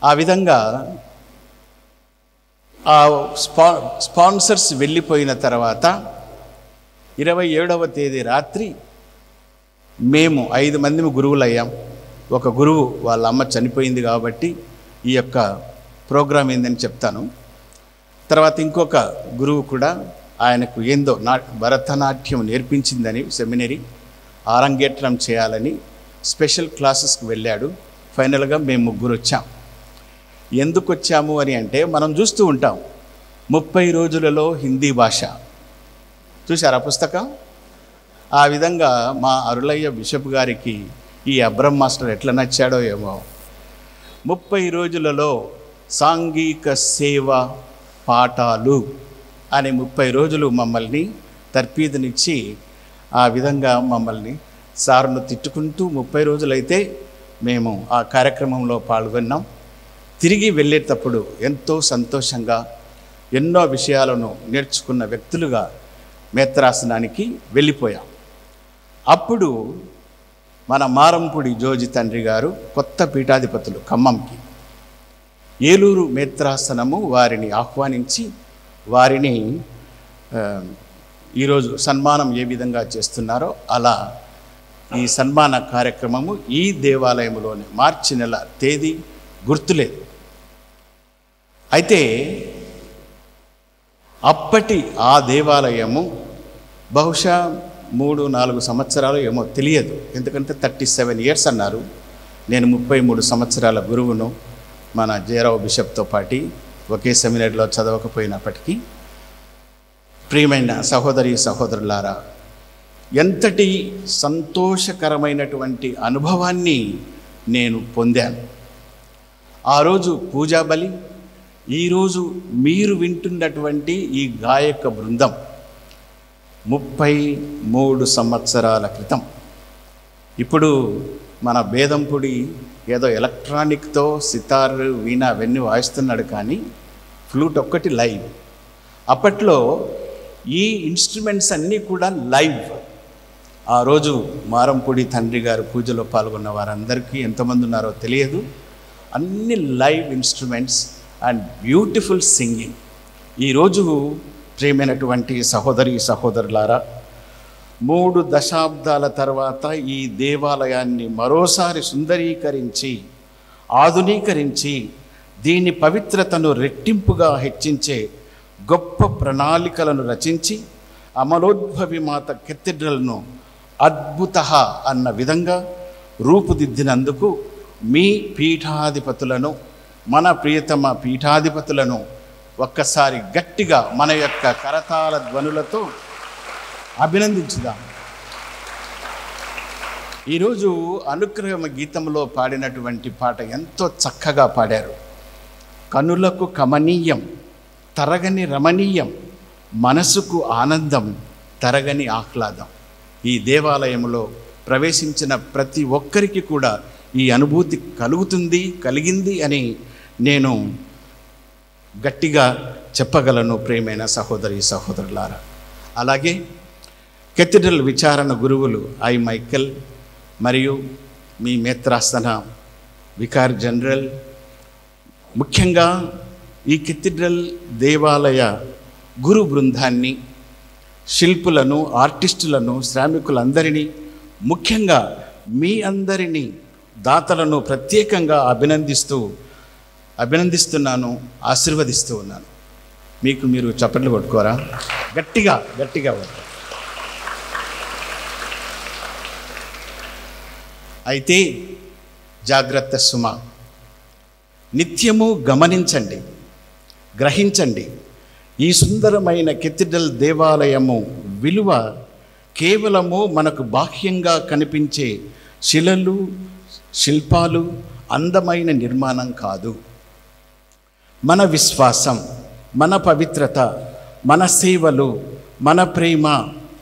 ఆ విధంగా ఆ స్పాన్సర్స్ వెళ్ళిపోయిన తర్వాత 27వ తేదీ రాత్రి మేము 5 మంది గురువులయ్యాం. ఒక గురువు వాళ్ళ అమ్మ చనిపోయింది కాబట్టి ఈ యొక్క ప్రోగ్రాం ఏందని చెప్తాను. తర్వాత ఇంకొక గురువు కూడా ఆయనకు ఏందో భరతనాట్యం నేర్పించిందని సెమినరీ ఆరంగేట్రం చేయాలని స్పెషల్ క్లాసెస్కి వెళ్ళాడు. ఫైనల్గా మేము 3 వచ్చాం. ఎందుకు వచ్చాము అని అంటే, మనం చూస్తూ ఉంటాం 30 రోజులలో హిందీ భాష. చూశారా పుస్తకం? ఆ విధంగా మా అరుళయ్య బిషప్ గారికి ఈ అబ్రహం మాస్టర్ ఎట్లా నచ్చాడో ఏమో. 30 రోజులలో సాంఘిక సేవ పాఠాలు అని 30 రోజులు మమ్మల్ని తర్పీదునిచ్చి ఆ విధంగా మమ్మల్ని సార్ను తిట్టుకుంటూ 30 రోజులైతే మేము ఆ కార్యక్రమంలో పాల్గొన్నాం. తిరిగి వెళ్ళేటప్పుడు ఎంతో సంతోషంగా ఎన్నో విషయాలను నేర్చుకున్న వ్యక్తులుగా మేత్రాసనానికి వెళ్ళిపోయాం. అప్పుడు మన మారంపూడి జోజి తండ్రి గారు కొత్త పీఠాధిపతులు ఖమ్మంకి, ఏలూరు మేత్రాసనము వారిని ఆహ్వానించి వారిని ఈరోజు సన్మానం ఏ విధంగా చేస్తున్నారో అలా ఈ సన్మాన కార్యక్రమము ఈ దేవాలయంలోనే మార్చి నెల తేదీ గుర్తులేదు. అయితే అప్పటి ఆ దేవాలయము బహుశా 3-4 సంవత్సరాలు ఏమో తెలియదు, ఎందుకంటే 37 ఇయర్స్ అన్నారు. నేను 33 సంవత్సరాల గురువును, మన జయరావు బిషప్తో పాటి ఒకే సెమినరీలో చదవకపోయినప్పటికీ, ప్రియమైన సహోదరి సహోదరులారా, ఎంతటి సంతోషకరమైనటువంటి అనుభవాన్ని నేను పొందాను. ఆ రోజు పూజా బలి, ఈరోజు మీరు వింటున్నటువంటి ఈ గాయక బృందం 33 సంవత్సరాల క్రితం. ఇప్పుడు మన బేదంపుడి ఏదో ఎలక్ట్రానిక్తో సితార్, వీణ అవన్నీ వాయిస్తున్నాడు, కానీ ఫ్లూట్ ఒక్కటి లైవ్. అప్పట్లో ఈ ఇన్స్ట్రుమెంట్స్ అన్నీ కూడా లైవ్. ఆ రోజు మారంపూడి తండ్రి గారు పూజలో పాల్గొన్న వారందరికీ ఎంతమంది ఉన్నారో తెలియదు. అన్ని live instruments and beautiful singing. ఈరోజు ప్రియమైనటువంటి సహోదరి సహోదరులారా, 3 దశాబ్దాల తర్వాత ఈ దేవాలయాన్ని మరోసారి సుందరీకరించి, ఆధునీకరించి, దీని పవిత్రతను రెట్టింపుగా హెచ్చించే గొప్ప ప్రణాళికలను రచించి అమలోద్భవి మాత కెథీడ్రల్ను అద్భుత అన్న విధంగా రూపుదిద్దినందుకు మీ పీఠాధిపతులను, మన ప్రియతమ పీఠాధిపతులను ఒక్కసారి గట్టిగా మన యొక్క కరతాళ ధ్వనులతో అభినందించుదాం. ఈరోజు అనుగ్రహ గీతంలో పాడినటువంటి పాట ఎంతో చక్కగా పాడారు. కనులకు కమనీయం, తరగని రమణీయం, మనసుకు ఆనందం, తరగని ఆహ్లాదం. ఈ దేవాలయంలో ప్రవేశించిన ప్రతి ఒక్కరికి కూడా ఈ అనుభూతి కలిగింది అని నేను గట్టిగా చెప్పగలను ప్రియమైన సహోదరి సహోదరులారా. అలాగే కెథీడ్రల్ విచారణ గురువులు ఐ మైకెల్ మరియు మీ మేత్రాసన వికార్ జనరల్, ముఖ్యంగా ఈ కెథీడ్రల్ దేవాలయ గురు బృందాన్ని, శిల్పులను, ఆర్టిస్టులను, శ్రామికులందరినీ, ముఖ్యంగా మీ అందరినీ, దాతలను ప్రత్యేకంగా అభినందిస్తున్నాను, ఆశీర్వదిస్తూ ఉన్నాను. మీకు మీరు చప్పట్లు కొట్టుకోరా? గట్టిగా కొట్టు. అయితే జాగ్రత్త సుమ, నిత్యము గమనించండి, గ్రహించండి. ఈ సుందరమైన కెథీడ్రల్ దేవాలయము విలువ కేవలము మనకు బాహ్యంగా కనిపించే శిలలు, శిల్పాలు, అందమైన నిర్మాణం కాదు. మన విశ్వాసం, మన పవిత్రత, మన సేవలు, మన ప్రేమ,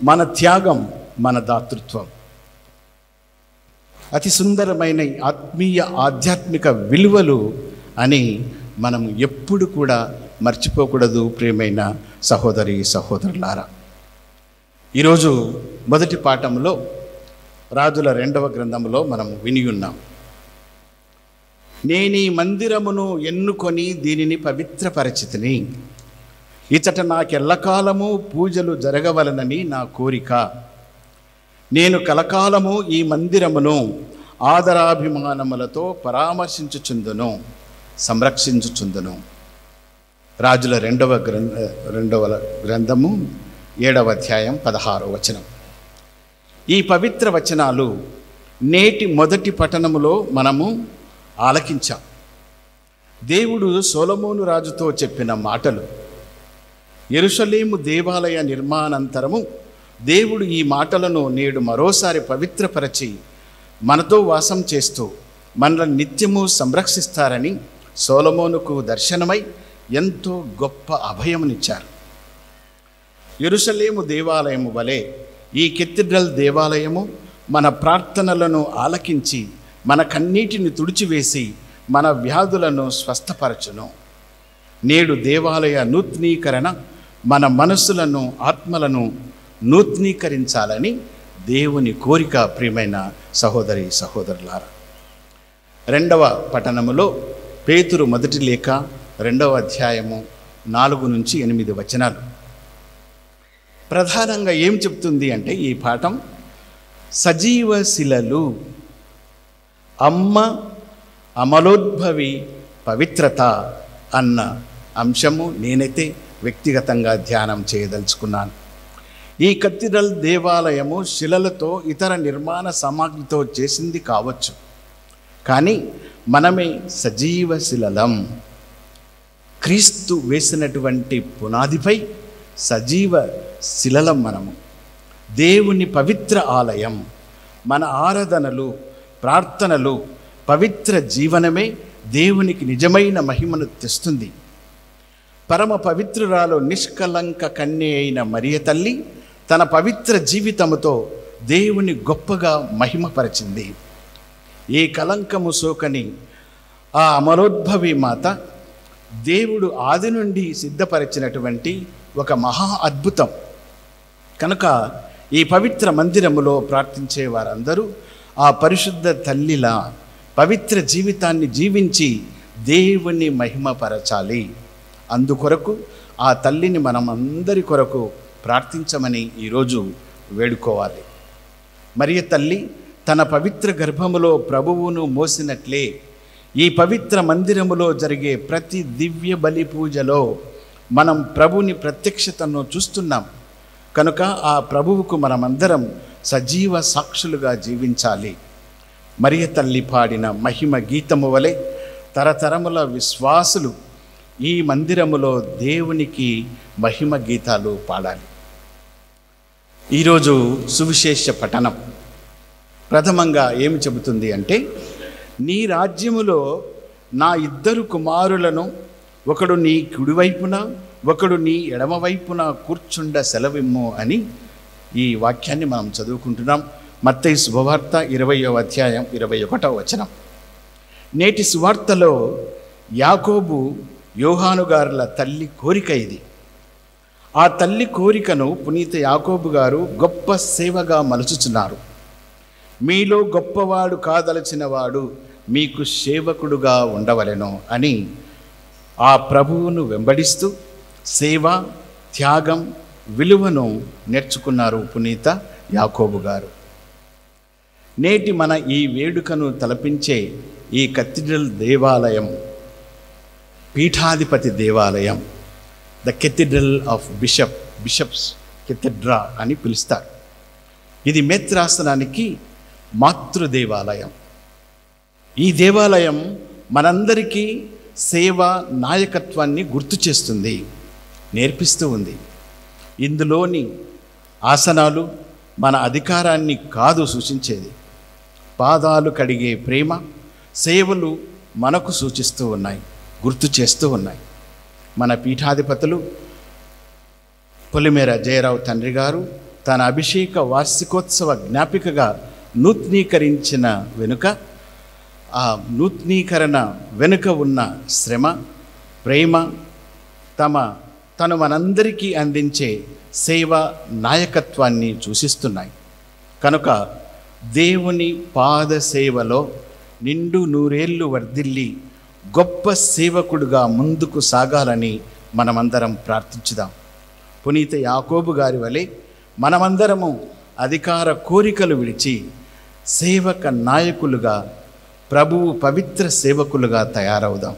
మన త్యాగం, మన దాతృత్వం, అతి సుందరమైన ఆత్మీయ ఆధ్యాత్మిక విలువలు అని మనం ఎప్పుడు కూడా మర్చిపోకూడదు ప్రియమైన సహోదరి సహోదరులారా. ఈరోజు మొదటి పాఠంలో రాజుల 2వ గ్రంథంలో మనం విని ఉన్నాం. నేనీ మందిరమును ఎన్నుకొని దీనిని పవిత్రపరచితిని, ఇచట నాకెల్లకాలము పూజలు జరగవలనని నా కోరిక. నేను కలకాలము ఈ మందిరమును ఆదరాభిమానములతో పరామర్శించుచుందును, సంరక్షించుచుందును. రాజుల 2వ గ్రంథము 7వ అధ్యాయం 16వ వచనం. ఈ పవిత్ర వచనాలు నేటి మొదటి పఠనములో మనము ఆలకించాం. దేవుడు సొలొమోను రాజుతో చెప్పిన మాటలు. యెరూషలేము దేవాలయ నిర్మాణానంతరము దేవుడు ఈ మాటలను నేడు మరోసారి పవిత్రపరచి మనతో వాసం చేస్తూ మనల్ని నిత్యము సంరక్షిస్తారని సొలొమోనుకు దర్శనమై ఎంతో గొప్ప అభయమునిచ్చారు. యెరూషలేము దేవాలయము వలె ఈ కెథీడ్రల్ దేవాలయము మన ప్రార్థనలను ఆలకించి మన కన్నీటిని తుడిచివేసి మన వ్యాధులను స్వస్థపరచును. నేడు దేవాలయ నూతనీకరణ మన మనస్సులను ఆత్మలను నూతనీకరించాలని దేవుని కోరిక. ప్రియమైన సహోదరి సహోదరులారా, 2వ పట్టణములో పేతురు మొదటి లేఖ 2వ అధ్యాయము 4-8 వచనాలు. ప్రధానంగా ఏం చెప్తుంది అంటే ఈ పాఠం సజీవ శిలలు, అమ్మ అమలోద్భవి పవిత్రత అన్న అంశము నేనైతే వ్యక్తిగతంగా ధ్యానం చేయదలుచుకున్నాను. ఈ కథీడ్రల్ దేవాలయము శిలలతో ఇతర నిర్మాణ సామాగ్రితో చేసింది కావచ్చు, కానీ మనమే సజీవ శిలలం. క్రీస్తు వేసినటువంటి పునాదిపై సజీవ శిలలం మనము. దేవుని పవిత్ర ఆలయం. మన ఆరాధనలు, ప్రార్థనలు, పవిత్ర జీవనమే దేవునికి నిజమైన మహిమను తెస్తుంది. పరమ పవిత్రురాలు నిష్కలంక కన్య అయిన మరియ తల్లి తన పవిత్ర జీవితముతో దేవుని గొప్పగా మహిమపరిచింది. ఏ కలంకము సోకని ఆ అమరోద్భవి మాత దేవుడు ఆది నుండి సిద్ధపరిచినటువంటి ఒక మహా అద్భుతం. కనుక ఈ పవిత్ర మందిరములో ప్రార్థించే వారందరూ ఆ పరిశుద్ధ తల్లిలా పవిత్ర జీవితాన్ని జీవించి దేవుని మహిమపరచాలి. అందుకొరకు ఆ తల్లిని మనం అందరి కొరకు ప్రార్థించమని ఈరోజు వేడుకోవాలి. మరియ తల్లి తన పవిత్ర గర్భములో ప్రభువును మోసినట్లే ఈ పవిత్ర మందిరములో జరిగే ప్రతి దివ్య బలి పూజలో మనం ప్రభుని ప్రత్యక్షతను చూస్తున్నాం. కనుక ఆ ప్రభువుకు మనమందరం సజీవ సాక్షులుగా జీవించాలి. మరియ తల్లి పాడిన మహిమ గీతము వలె తరతరముల విశ్వాసులు ఈ మందిరములో దేవునికి మహిమ గీతాలు పాడాలి. ఈరోజు సువిశేష పఠనం ప్రథమంగా ఏమి చెబుతుంది అంటే, నీ రాజ్యములో నా 2 కుమారులను ఒకడు నీ కుడివైపున ఒకడు నీ ఎడమవైపున కూర్చుండ సెలవిమ్ము అని ఈ వాక్యాన్ని మనం చదువుకుంటున్నాం. మత్తయి శుభవార్త 20వ అధ్యాయం 21వ వచనం. నేటి సువార్తలో యాకోబు యోహాను గారుల తల్లి కోరిక ఇది. ఆ తల్లి కోరికను పునీత యాకోబు గారు గొప్ప సేవగా మలుచుచున్నారు. మీలో గొప్పవాడు కాదలచిన వాడు మీకు సేవకుడుగా ఉండవలెను అని ఆ ప్రభువును వెంబడిస్తూ సేవ, త్యాగం, విలువను నేర్చుకున్నారు పునీత యాకోబు గారు. నేటి మన ఈ వేడుకను తలపించే ఈ కథీడ్రల్ దేవాలయం పీఠాధిపతి దేవాలయం, ద కెథీడ్రల్ ఆఫ్ బిషప్స్ కెథెడ్రా అని పిలుస్తారు. ఇది మేత్రాసనానికి మాతృదేవాలయం. ఈ దేవాలయం మనందరికీ సేవ, నాయకత్వాన్ని గుర్తు చేస్తుంది, నేర్పిస్తూ ఉంది. ఇందులోని ఆసనాలు మన అధికారాన్ని కాదు సూచించేది, పాదాలు కడిగే ప్రేమ, సేవలు మనకు సూచిస్తూ ఉన్నాయి, గుర్తు చేస్తూ ఉన్నాయి. మన పీఠాధిపతులు పొలిమేర జయరావు తండ్రి గారు తన అభిషేక వార్షికోత్సవ జ్ఞాపికగా నూతనీకరించిన వెనుక, ఆ నూతనీకరణ వెనుక ఉన్న శ్రమ, ప్రేమ, తను మనందరికీ అందించే సేవ, నాయకత్వాన్ని సూచిస్తున్నాయి. కనుక దేవుని పాద సేవలో నిండు నూరేళ్లు వర్ధిల్లి గొప్ప సేవకుడుగా ముందుకు సాగాలని మనమందరం ప్రార్థించుదాం. పునీత యాకోబు గారి వలె మనమందరము అధికార కోరికలు విడిచి సేవక నాయకులుగా, ప్రభువు పవిత్ర సేవకులుగా తయారవుదాం.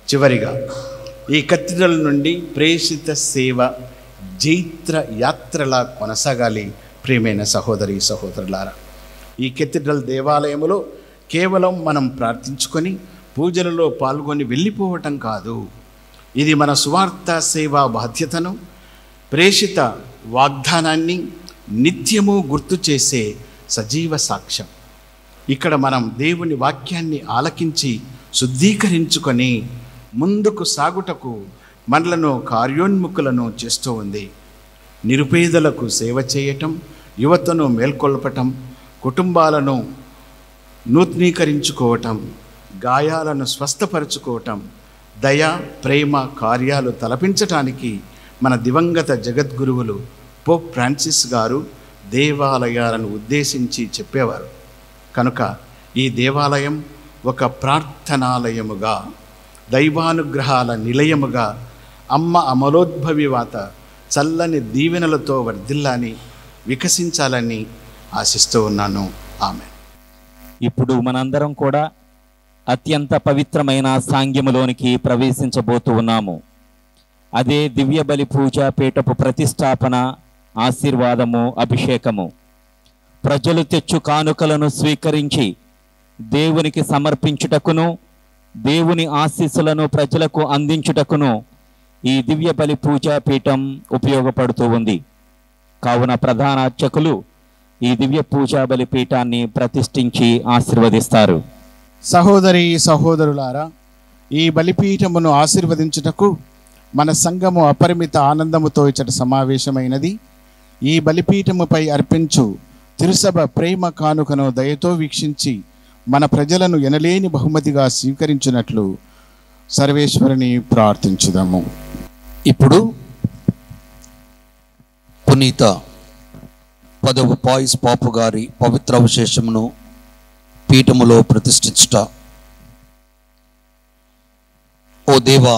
చివరిగా ఈ కథీడ్రల్ నుండి ప్రేషిత సేవ జైత్ర యాత్రలా కొనసాగాలి. ప్రియమైన సహోదరి సహోదరులారా, ఈ కథీడ్రల్ దేవాలయములో కేవలం మనం ప్రార్థించుకొని పూజలలో పాల్గొని వెళ్ళిపోవటం కాదు. ఇది మన సువార్త సేవా బాధ్యతను, ప్రేషిత వాగ్దానాన్ని నిత్యము గుర్తు చేసే సజీవ సాక్ష్యం. ఇక్కడ మనం దేవుని వాక్యాన్ని ఆలకించి శుద్ధీకరించుకొని ముందుకు సాగుటకు మనలను కార్యోన్ముఖులను చేస్తూ ఉంది. నిరుపేదలకు సేవ చేయటం, యువతను మేల్కొల్పటం, కుటుంబాలను నూతనీకరించుకోవటం, గాయాలను స్వస్థపరచుకోవటం, దయ ప్రేమ కార్యాలు తలపించటానికి మన దివంగత జగద్గురువులు పోప్ ఫ్రాన్సిస్ గారు దేవాలయాలను ఉద్దేశించి చెప్పేవారు. కనుక ఈ దేవాలయం ఒక ప్రార్థనాలయముగా, దైవానుగ్రహాల నిలయముగా, అమ్మ అమలోద్భవివాత చల్లని దీవెనలతో వర్ధిల్లాని వికసించాలని ఆశిస్తూ ఉన్నాను. ఆమె. ఇప్పుడు మనందరం కూడా అత్యంత పవిత్రమైన సాంగ్యములోనికి ప్రవేశించబోతూ ఉన్నాము. అదే దివ్య బలి పూజా పీఠపు ప్రతిష్టాపన, ఆశీర్వాదము, అభిషేకము. ప్రజలు తెచ్చు కానుకలను స్వీకరించి దేవునికి సమర్పించుటకును, దేవుని ఆశీస్సులను ప్రజలకు అందించుటకును ఈ దివ్య బలి పూజా పీఠం ఉపయోగపడుతూ ఉంది. కావున ప్రధాన అర్చకులు ఈ దివ్య పూజా బలి పీఠాన్ని ప్రతిష్ఠించి ఆశీర్వదిస్తారు. సహోదరి సహోదరులారా, ఈ బలిపీఠమును ఆశీర్వదించుటకు మన సంఘము అపరిమిత ఆనందముతో ఇచ్చట సమావేశమైనది. ఈ బలిపీఠముపై అర్పించు తిరుసభ ప్రేమ కానుకను దయతో వీక్షించి మన ప్రజలను ఎనలేని బహుమతిగా స్వీకరించినట్లు సర్వేశ్వరుని ప్రార్థించుదాము. ఇప్పుడు పునీత 10వ పాయిస్ పాపు గారి పవిత్ర అవశేషమును పీఠములో ప్రతిష్ఠించుట. ఓ దేవా,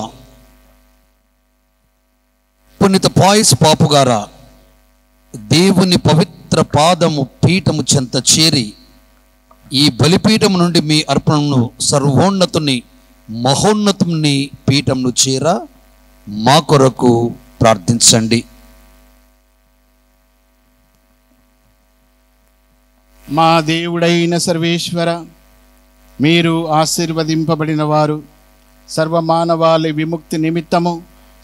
పునీత పాయిస్ పాపు గారా, దేవుని పవిత్ర పాదము పీఠము చెంత చేరి ఈ బలిపీఠము నుండి మీ అర్పణను సర్వోన్నతుని మహోన్నతుని పీఠమును చేర మా కొరకు ప్రార్థించండి. మా దేవుడైన సర్వేశ్వర, మీరు ఆశీర్వదింపబడిన వారు సర్వమానవాళి విముక్తి నిమిత్తము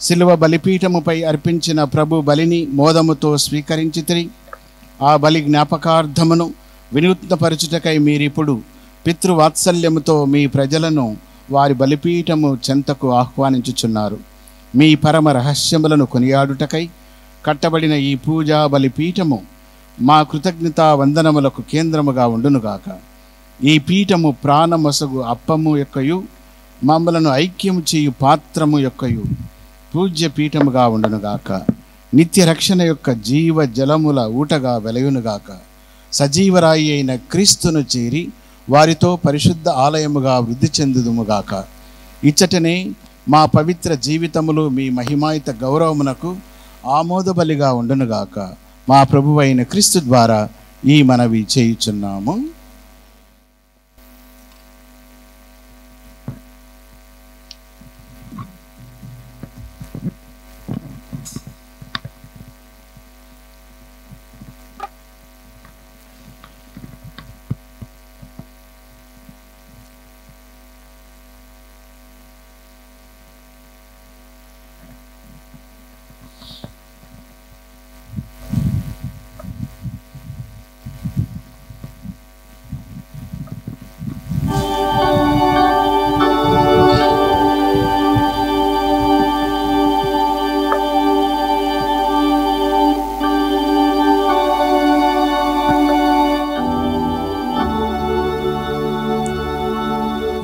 శిలువ బలిపీఠముపై అర్పించిన ప్రభు బలిని మోదముతో స్వీకరించితిరి. ఆ బలి జ్ఞాపకార్థమును వినూత్నపరచుటకై మీరిప్పుడు పితృవాత్సల్యముతో మీ ప్రజలను వారి బలిపీఠము చెంతకు ఆహ్వానించుచున్నారు. మీ పరమ రహస్యములను కొనియాడుటకై కట్టబడిన ఈ పూజా బలిపీఠము మా కృతజ్ఞతా వందనములకు కేంద్రముగా ఉండునుగాక. ఈ పీఠము ప్రాణమొసగు అప్పము యొక్కయు మమ్మలను ఐక్యము చేయు పాత్రము యొక్కయు పూజ్య పీఠముగా ఉండునుగాక. నిత్య రక్షణ యొక్క జీవ జలముల ఊటగా వెలయునుగాక. సజీవరాయి అయిన క్రీస్తును చేరి వారితో పరిశుద్ధ ఆలయముగా వృద్ధి చెందుదుముగాక. ఇచ్చటనే మా పవిత్ర జీవితములు మీ మహిమాయిత గౌరవమునకు ఆమోదబలిగా ఉండునుగాక. మా ప్రభువైన క్రీస్తు ద్వారా ఈ మనవి చేయుచున్నాము.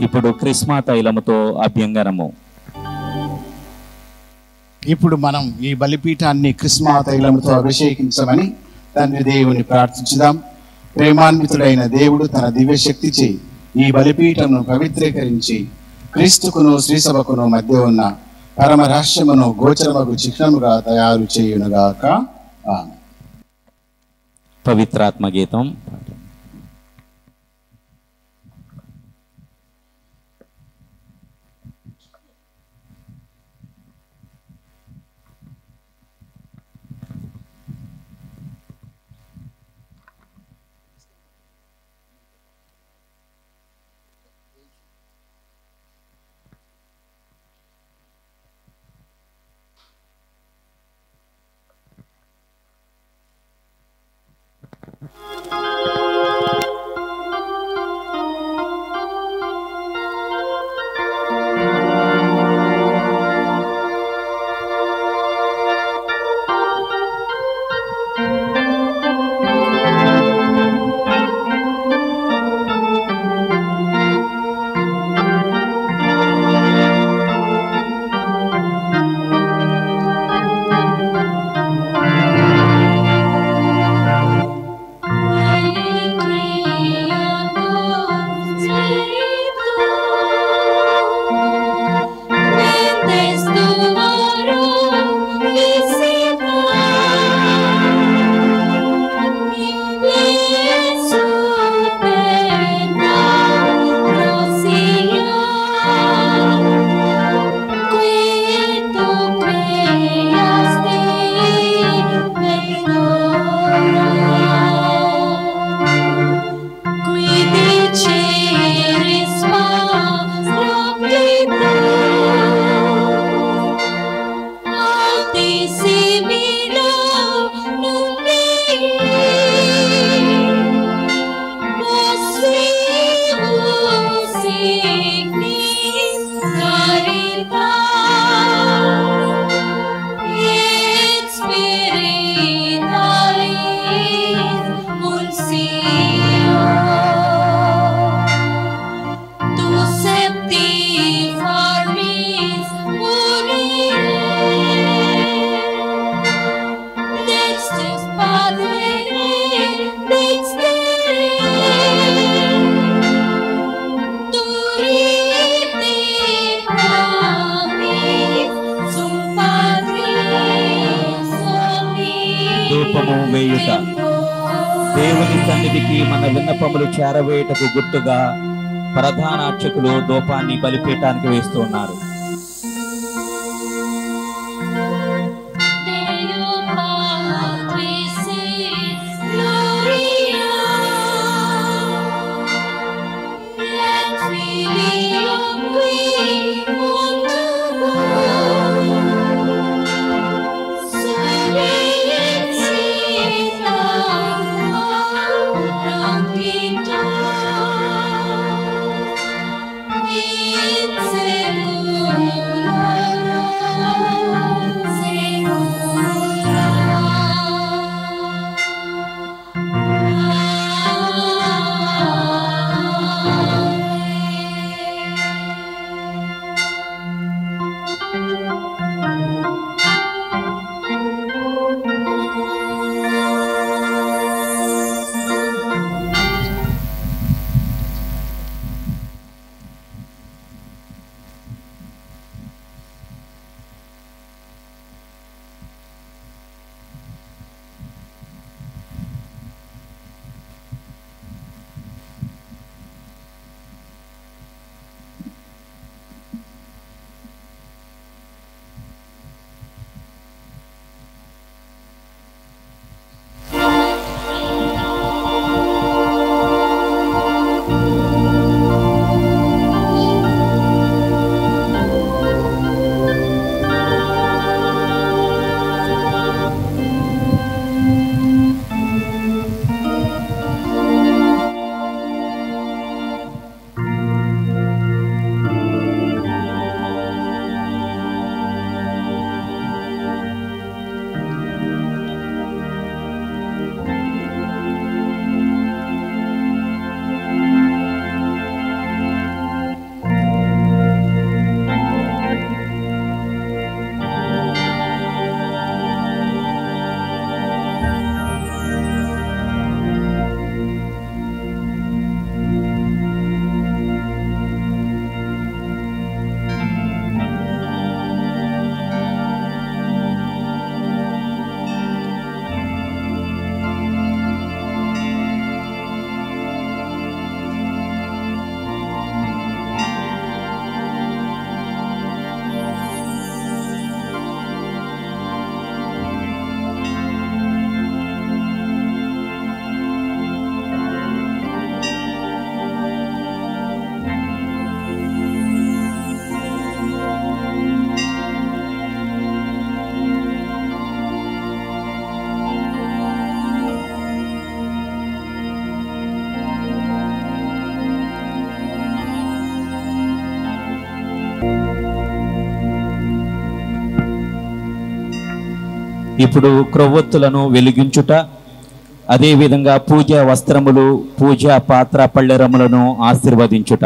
ఇప్పుడు క్రిస్మా తైలముతో అభ్యంగనము. ఇప్పుడు మనం ఈ బలిపీఠాన్ని క్రిస్మా తైలముతో అభిషేకించమని తండ్రి దేవుని ప్రార్థించుదాం. ప్రేమాన్వితుడైన దేవుడు తన దివ్యశక్తిచే ఈ బలిపీఠమును పవిత్రీకరించి క్రీస్తుకును శ్రీసభకును మధ్య ఉన్న పరమ రహస్యమును గోచరమగు చిహ్నముగా తయారు చేయునుగాక. ఆమేన్. పవిత్రాత్మ గీతం. ధూపము వేయుట దేవుని సన్నిధికి మన విన్నపములు చేరవేయుటకు గుర్తుగా ప్రధాన అర్చకులు ధూపాన్ని బలిపీఠానికి వేస్తున్నారు. ఇప్పుడు క్రొవ్వొత్తులను వెలిగించుట, అదేవిధంగా పూజా వస్త్రములు, పూజా పాత్ర పళ్ళెరములను ఆశీర్వదించుట.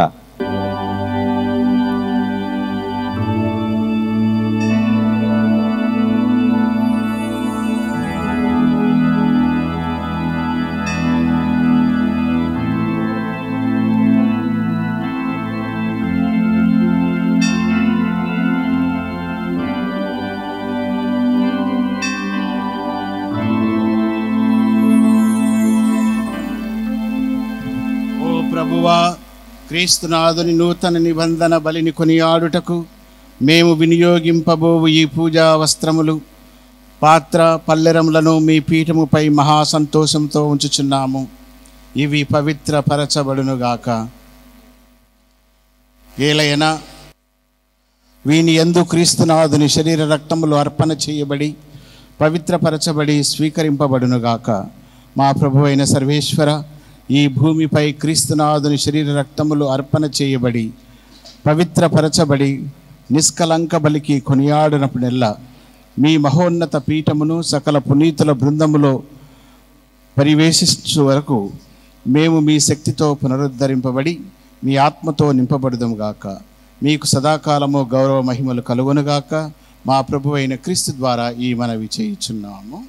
క్రీస్తునాథుని నూతన నిబంధన బలిని కొనియాడుటకు మేము వినియోగింపబోవు ఈ పూజా వస్త్రములు, పాత్ర పల్లెరములను మీ పీఠముపై మహాసంతోషంతో ఉంచుచున్నాము. ఇవి పవిత్రపరచబడునుగాక. ఏలైనా వీని యందు క్రీస్తునాథుని శరీర రక్తములు అర్పణ చేయబడి పవిత్రపరచబడి స్వీకరింపబడునుగాక. మా ప్రభు అయిన సర్వేశ్వర, ఈ భూమిపై క్రీస్తునాథుని శరీర రక్తములు అర్పణ చేయబడి పవిత్రపరచబడి నిష్కలంక బలికి కొనియాడినప్పుడెల్లా మీ మహోన్నత పీఠమును సకల పునీతుల బృందములో పరివేశించు వరకు మేము మీ శక్తితో పునరుద్ధరింపబడి మీ ఆత్మతో నింపబడుదుముగాక. మీకు సదాకాలము గౌరవ మహిమలు కలుగునుగాక. మా ప్రభు అయిన క్రీస్తు ద్వారా ఈ మనవి చేయుచున్నాము.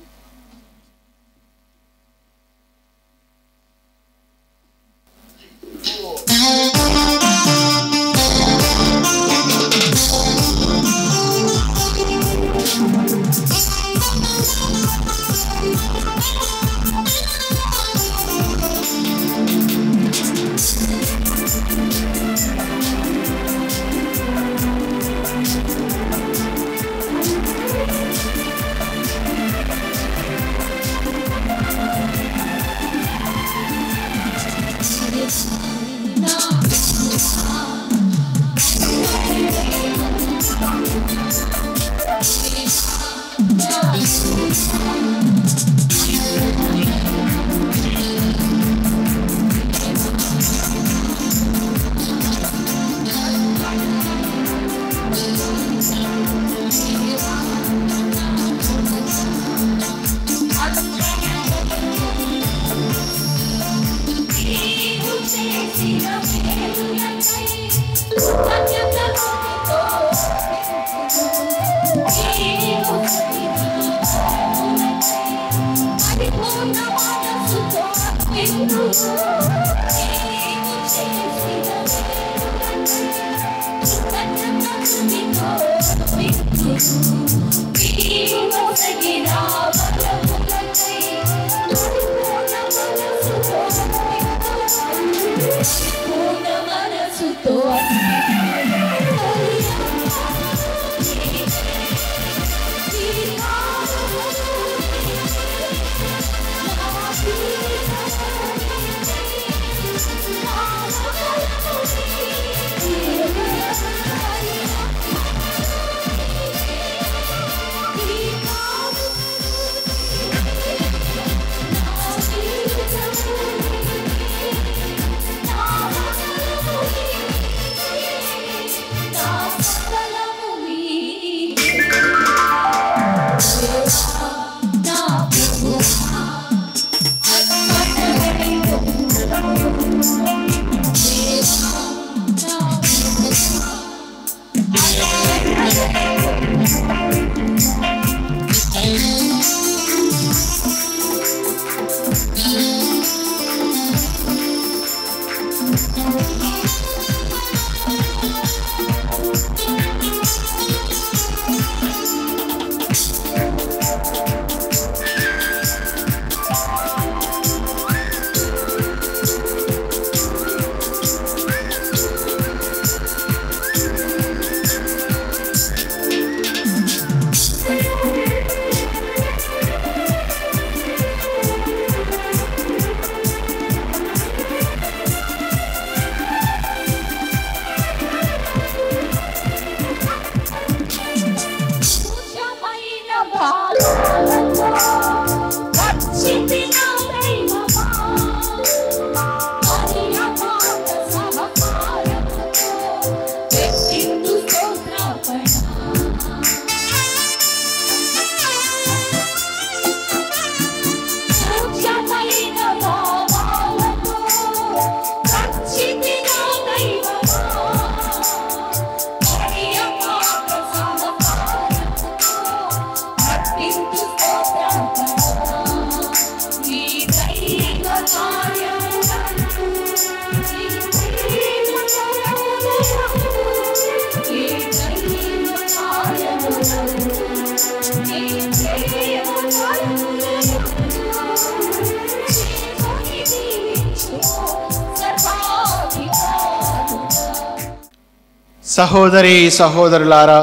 సహోదరి సహోదరులారా,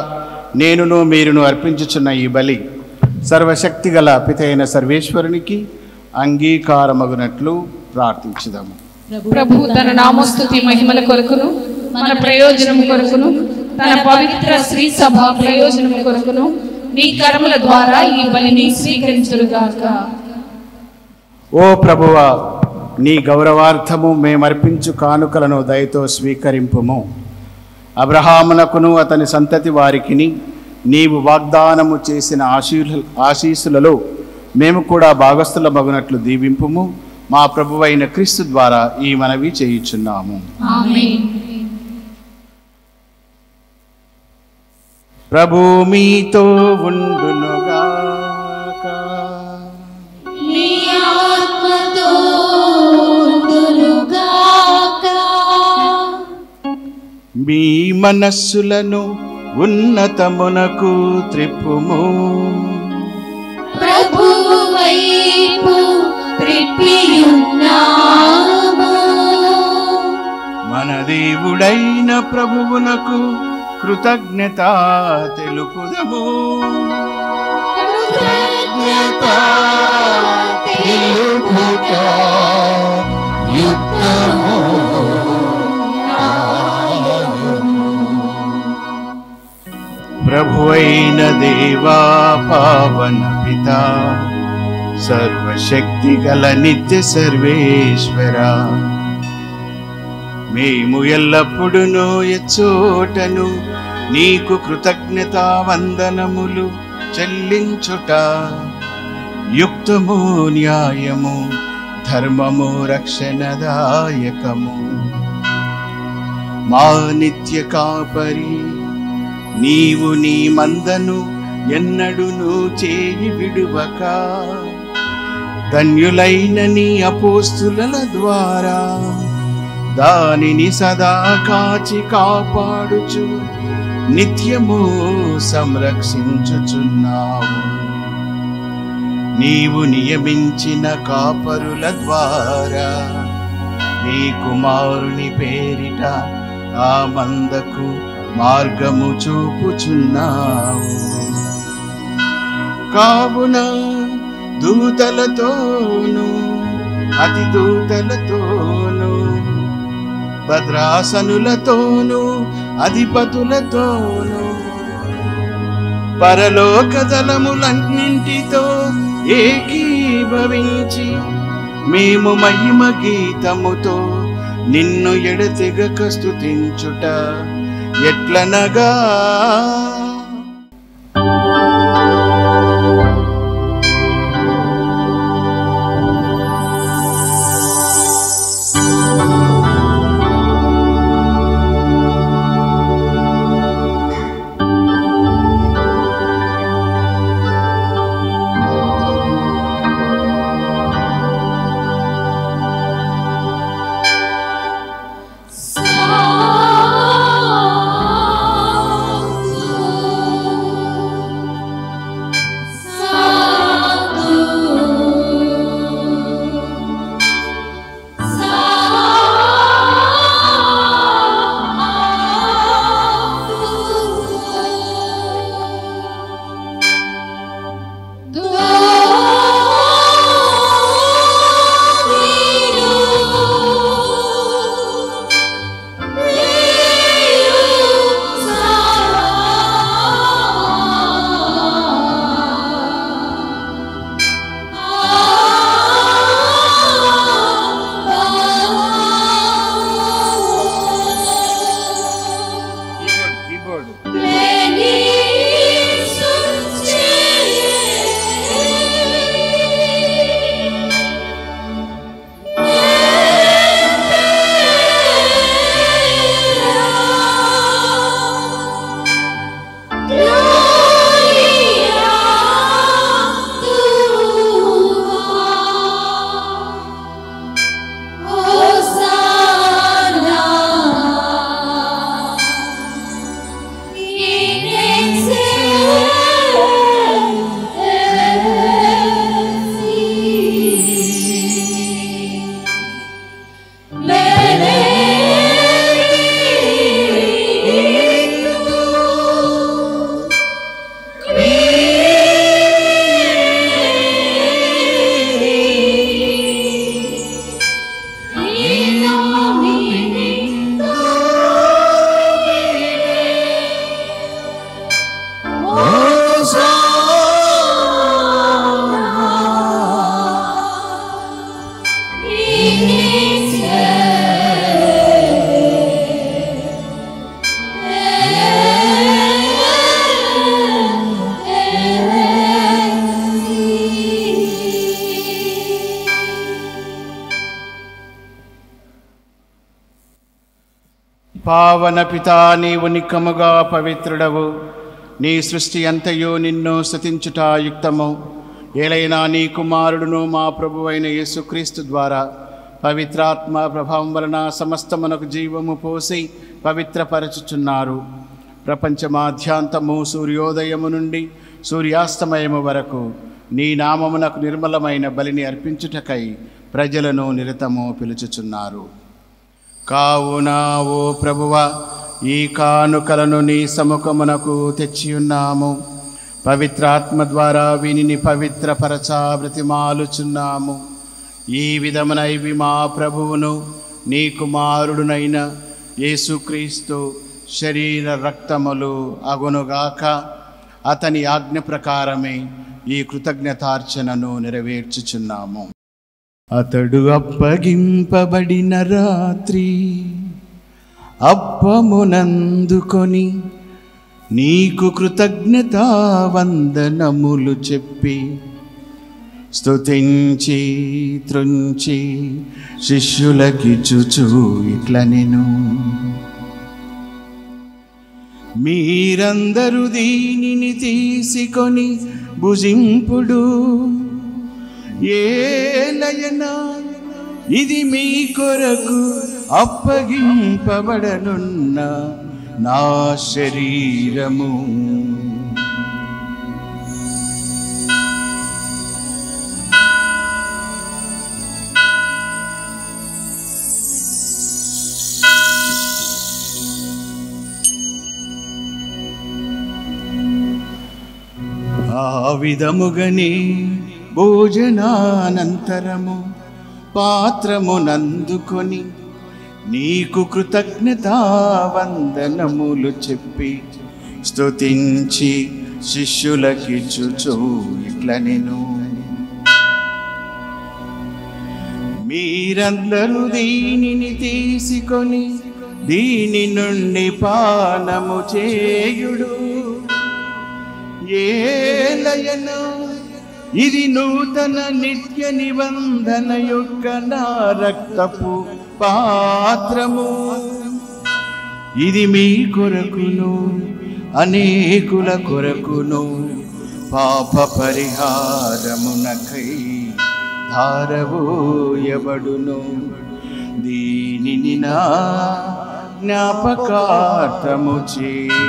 నేనును మీరును అర్పించుచున్న ఈ బలి సర్వశక్తిగల పితైన సర్వేశ్వరునికి అంగీకారమగునట్లు ప్రార్థించుదాము. ప్రభు తన నామస్తుతి మహిమల కొరకును మన ప్రయోజనం కొరకును తన పవిత్ర శ్రీ సభ ప్రయోజనం కొరకును నీ కర్మల ద్వారా ఈ బలిని స్వీకరించుగాక. ఓ ప్రభువా, నీ గౌరవార్థము మేమర్పించు కానుకలను దయతో స్వీకరింపుము. అబ్రహామునకును అతని సంతతి వారికిని నీవు వాగ్దానము చేసిన ఆశీస్సులలో మేము కూడా భాగస్థులమగునట్లు దీవింపుము. మా ప్రభువైన క్రీస్తు ద్వారా ఈ మనవి చేయుచున్నాము. ఆమేన్. ప్రభు మీతో ఉండునుగాక. నీ ఆత్మతో ఉండునుగాక. మీ మనస్సులను ఉన్నతమునకు త్రిప్పుము. ప్రభువు వైపు త్రిప్పియున్నాము. మన దేవుడైన ప్రభువునకు కృతజ్ఞత తెలుపుదము. కృతజ్ఞత తెలుపుట యుక్తము. ప్రభువైన దేవా, పావన పిత, సర్వశక్తి గల నిత్య సర్వేశ్వర, మేము ఎల్లప్పుడూ ఎచ్చోటను నీకు కృతజ్ఞతా వందనములు చెల్లించుట యుక్తము, న్యాయము, ధర్మము, రక్షణదాయకము. మా నిత్య కాపరి నీవు నీ మందను ఎన్నడును చేయి విడువక, ధన్యులైన నీ అపోస్తుల ద్వారా దానిని సదా కాచి కాపాడుచు నిత్యము సంరక్షించుచున్నావు. నీవు నియమించిన కాపరుల ద్వారా నీ కుమారుని పేరిట ఆ మందకు మార్గము చూపుచున్నావు. కావున దూతలతోను అతి దూతలతోను భద్రాసనులతోను అధిపతులతోను పరలోక దళములన్నింటితో ఏకీభవించి మేము మహిమ గీతముతో నిన్ను ఎడతెగక స్తుతించుట ఎట్లనగా, సాధు పావన పితా, నీవు నిక్కముగా పవిత్రుడవు. నీ సృష్టి అంతయు నిన్ను స్తుతించుట యుక్తము. ఏలైనా నీ కుమారుడును మా ప్రభువైన యేసుక్రీస్తు ద్వారా పవిత్రాత్మ ప్రభావం వలన సమస్తమునకు జీవము పోసి పవిత్రపరచుచున్నారు. ప్రపంచమాధ్యాంతము సూర్యోదయము నుండి సూర్యాస్తమయము వరకు నీ నామమునకు నిర్మలమైన బలిని అర్పించుటకై ప్రజలను నిరతము పిలుచుచున్నారు. కావున ఓ ప్రభువా, ఈ కానుకలను నీ సముఖమునకు తెచ్చియున్నాము. పవిత్రాత్మ ద్వారా వీనిని పవిత్రపరచ బ్రతిమాలుచున్నాము. ఈ విధమున ఇవి మా ప్రభువును నీ కుమారుడునైన యేసుక్రీస్తు శరీర రక్తములు అగునుగాక. అతని ఆజ్ఞ ప్రకారమే ఈ కృతజ్ఞతార్చనను నెరవేర్చుచున్నాము. అతడు అప్పగింపబడిన రాత్రి అప్పమునందుకొని నీకు కృతజ్ఞతా వందనములు చెప్పి స్తుతించి త్రుంచి శిష్యులకిచ్చుచు ఇట్లనెను: మీరందరూ దీనిని తీసుకొని భుజింపుడు. ఏలయనా ఇది మీ కొరకు అప్పగింపబడనున్న నా శరీరము. ఆ విధముగనే భోజనానంతరము పాత్రమునందుకొని నీకు కృతజ్ఞతా వందనములు చెప్పి స్తుతించి శిష్యులకిచ్చుచు ఇట్లనెను: మీరందరూ దీనిని తీసుకొని దీని నుండి పానము చేయుడు. ఏలయనా ఇది నూతన నిత్య నిబంధన యొక్క నా రక్తపు పాత్రము. ఇది మీ కొరకును అనేకుల కొరకును పాప పరిహారమునకై ధారవోయబడును. దీనిని నా జ్ఞాపకార్థము చేయుడు.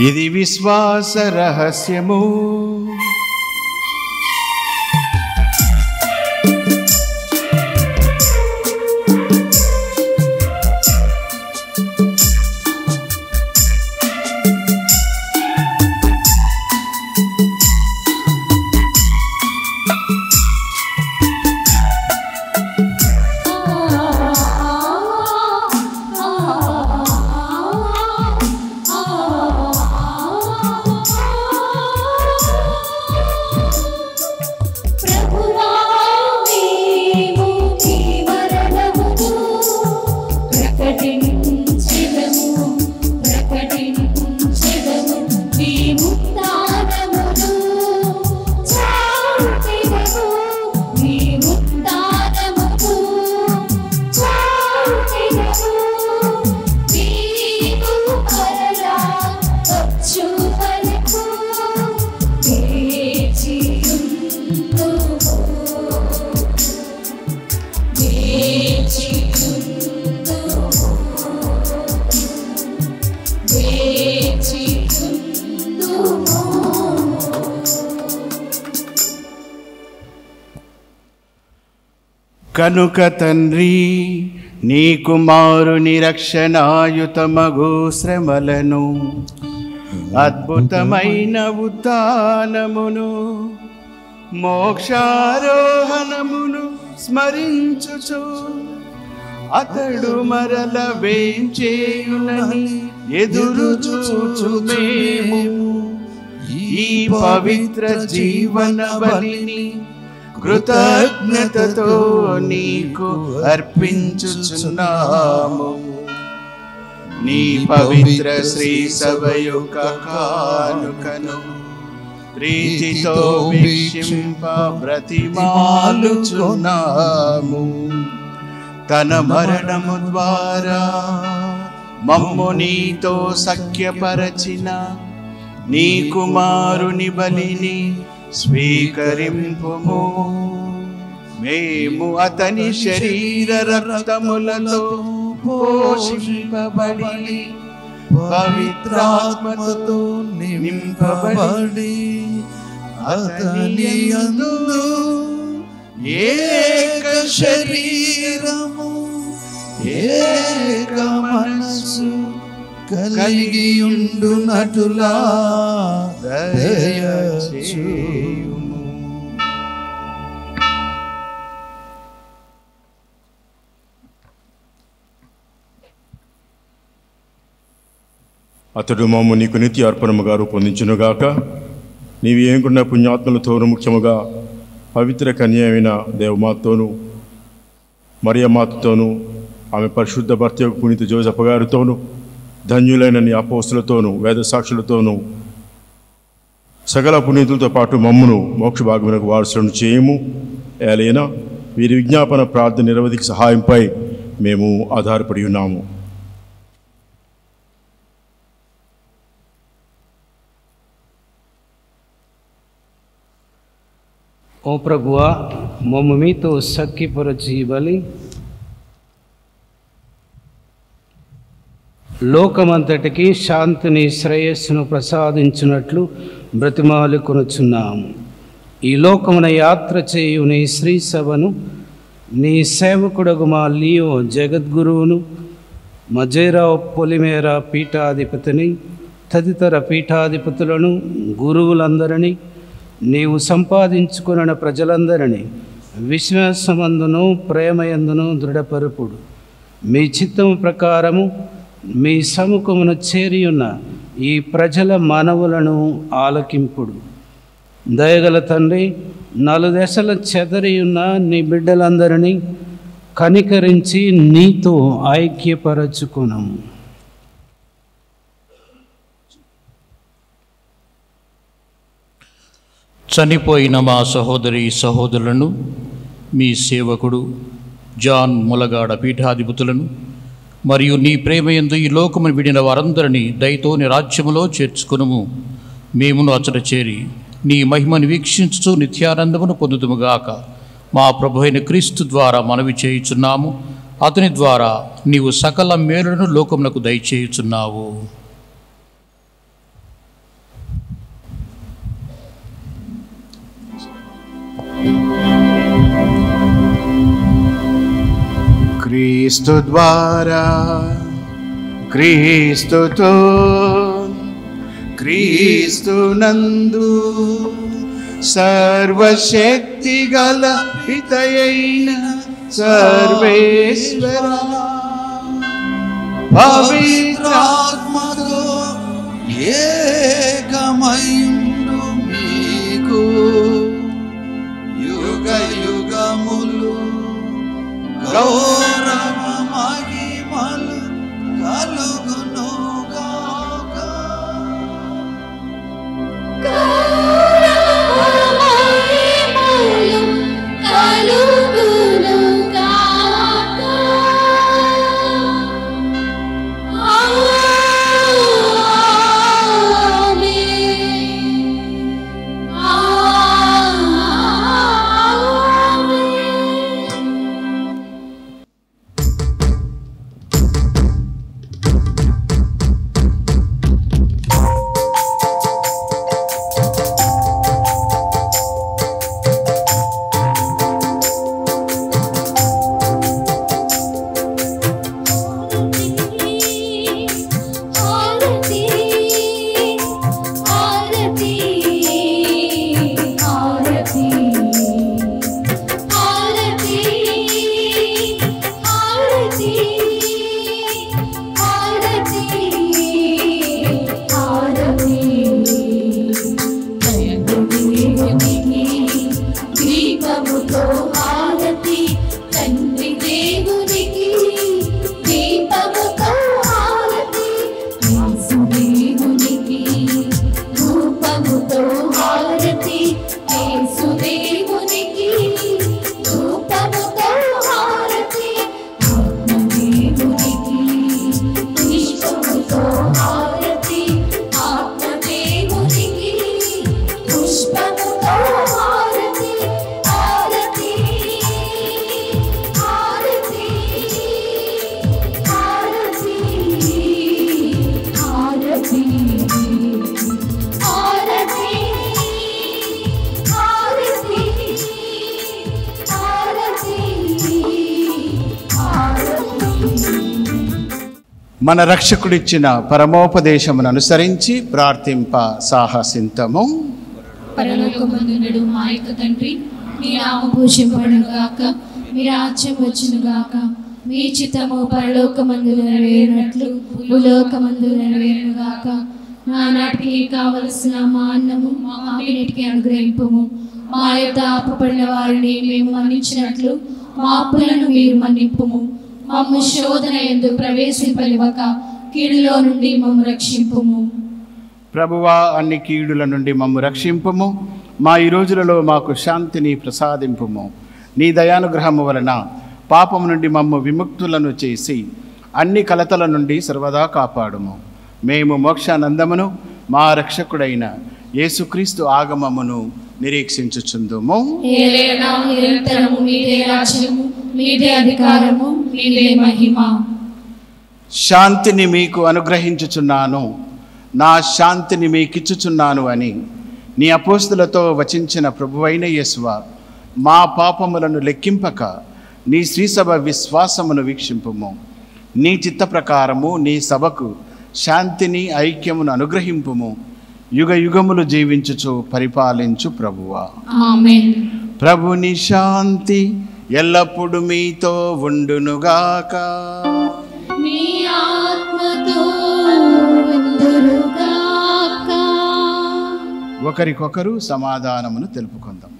ఇది విశ్వాస రహస్యము. కనుక తండ్రి, నీ కుమారుని రక్షణాయుతమగు శ్రమలను అద్భుతమైన ఉత్థానమును మోక్షారోహణమును స్మరించుచు అతడు మరల వేంచేయునని ఎదురు చూచు మేము ఈ పవిత్ర జీవన బలిని కృతజ్ఞతతో నీకు అర్పించుచున్నాము. నీ పవిత్ర శ్రీ సభ యొక్క కానుకను ప్రీతితో వీక్షింప బ్రతిమాలుచున్నాము. తన మరణము ద్వారా మమ్ము నీతో సఖ్యపరచిన నీ కుమారుని బలిని స్వీకరింపుము. మేము అతని శరీర రక్తములలో పోషింపబడి పవిత్రాత్మతో నింపబడి అతని యందు ఏక శరీరము ఏక మనసు కలిగి ఉండునటులా దయచేయుము. అతడు మమ్ము నీకు నిత్య అర్పణముగా రూపొందించునుగాక. నీవు ఏంకున్న పుణ్యాత్మలతోనూ ముఖ్యముగా పవిత్ర కన్య అయిన దేవమాతతోనూ మరియమాతతోనూ ఆమె పరిశుద్ధ భర్త యొక్క పునీత జోసెఫ్ గారితోనూ ధన్యులైన నీ అపోస్తులతోనూ వేద సాక్షులతోనూ సకల పునీతులతో పాటు మమ్మును మోక్ష భాగమునకు వారసులను చేయము. ఏలైనా వీరి విజ్ఞాపన ప్రార్థన నిరవధిక సహాయంపై మేము ఆధారపడి ఉన్నాము. ఓ ప్రభువా, మమ్ము మీతో సఖ్యపరచి బలి లోకమంతటికి శాంతిని శ్రేయస్సును ప్రసాదించున్నట్లు బ్రతిమాలుకొనుచున్నాము. ఈ లోకమున యాత్ర చేయు నీ శ్రీ సభను నీ సేవకుడగు మా లియో జగద్గురువును మజేరావు పొలిమేర పీఠాధిపతిని తదితర పీఠాధిపతులను గురువులందరినీ నీవు సంపాదించుకున్న ప్రజలందరినీ విశ్వాసమందును ప్రేమయందును దృఢపరుపుడు. మీ చిత్తము ప్రకారము మీ సముఖమును చేరియున్న ఈ ప్రజల మనవులను ఆలకింపుడు. దయగల తండ్రి, నలుదెసల చెదరియున్న నీ బిడ్డలందరినీ కనికరించి నీతో ఐక్యపరచుకునము. చనిపోయిన మా సహోదరి సహోదరులను, మీ సేవకుడు జాన్ ములగాడ పీఠాధిపతులను మరియు నీ ప్రేమయందు ఈ లోకమును విడిన వారందరినీ దయతో నీ రాజ్యములో చేర్చుకునుము. మేమును అచట చేరి నీ మహిమను వీక్షించుచు నిత్యానందమును పొందుదుముగాక. మా ప్రభు అయిన క్రీస్తు ద్వారా మనవి చేయుచున్నాము. అతని ద్వారా నీవు సకల మేలులను లోకమునకు దయచేయుచున్నావు. క్రీస్తు ద్వారా, క్రీస్తుతో, క్రీస్తునందు సర్వశక్తి గల పితయైన సర్వేశ్వర పవిత్రాత్మతో ఏకమైండు మీకు యుగ యుగములు గౌరవ మహిమలు కలుగునుగాక. ఆమేన్. మన రక్షకుడిచ్చిన పరమోపదేశమును అనుసరించి ప్రార్థింప సాహసింతము. పరలోకమందుండు మా యొక్క తండ్రి, మీ నామము పూజింపబడుగాక, మీ రాజ్యం వచ్చునుగాక, మీ చిత్తము పరలోకమందు నెరవేరినట్లు భూలోకమందు నెరవేరునుగాక. నానాటికి కావలసిన మా అన్నము మాకిటికి అనుగ్రహింపుము. మా యొక్క అప్పుపడిన వారిని మేము మన్నించినట్లు మా అప్పులను మీరు మన్నింపుము. మమ్ము శోధన యందు ప్రవేశింపనివ్వక కీడులో నుండి మమ్ము రక్షింపుము. ప్రభువా, అన్ని కీడుల నుండి మమ్ము రక్షింపుము. మా ఈ రోజులలో మాకు శాంతిని ప్రసాదింపుము. నీ దయానుగ్రహము వలన పాపము నుండి మమ్ము విముక్తులను చేసి అన్ని కలతల నుండి సర్వదా కాపాడుము. మేము మోక్షానందమును మా రక్షకుడైన యేసుక్రీస్తు ఆగమమును నిరీక్షించుచుందుము. ఏలైనా నిరంతరము మీదే రాజ్యము, మీదే అధికారము, మీదే మహిమ. శాంతిని మీకు అనుగ్రహించుచున్నాను, నా శాంతిని మీకిచ్చుచున్నాను అని నీ అపోస్తులతో వచించిన ప్రభువైన యేసువా, మా పాపములను లెక్కింపక నీ శ్రీసభ విశ్వాసమును వీక్షింపుము. నీ చిత్త ప్రకారము నీ సభకు శాంతిని ఐక్యమును అనుగ్రహింపుము. యుగ యుగములు జీవించుచు పరిపాలించు ప్రభువా. ఆమేన్. ప్రభుని శాంతి ఎల్లప్పుడూ మీతో ఉండునుగాక. మీ ఆత్మతో ఉండునుగాక. ఒకరికొకరు సమాధానమును తెలుపుకుందాం.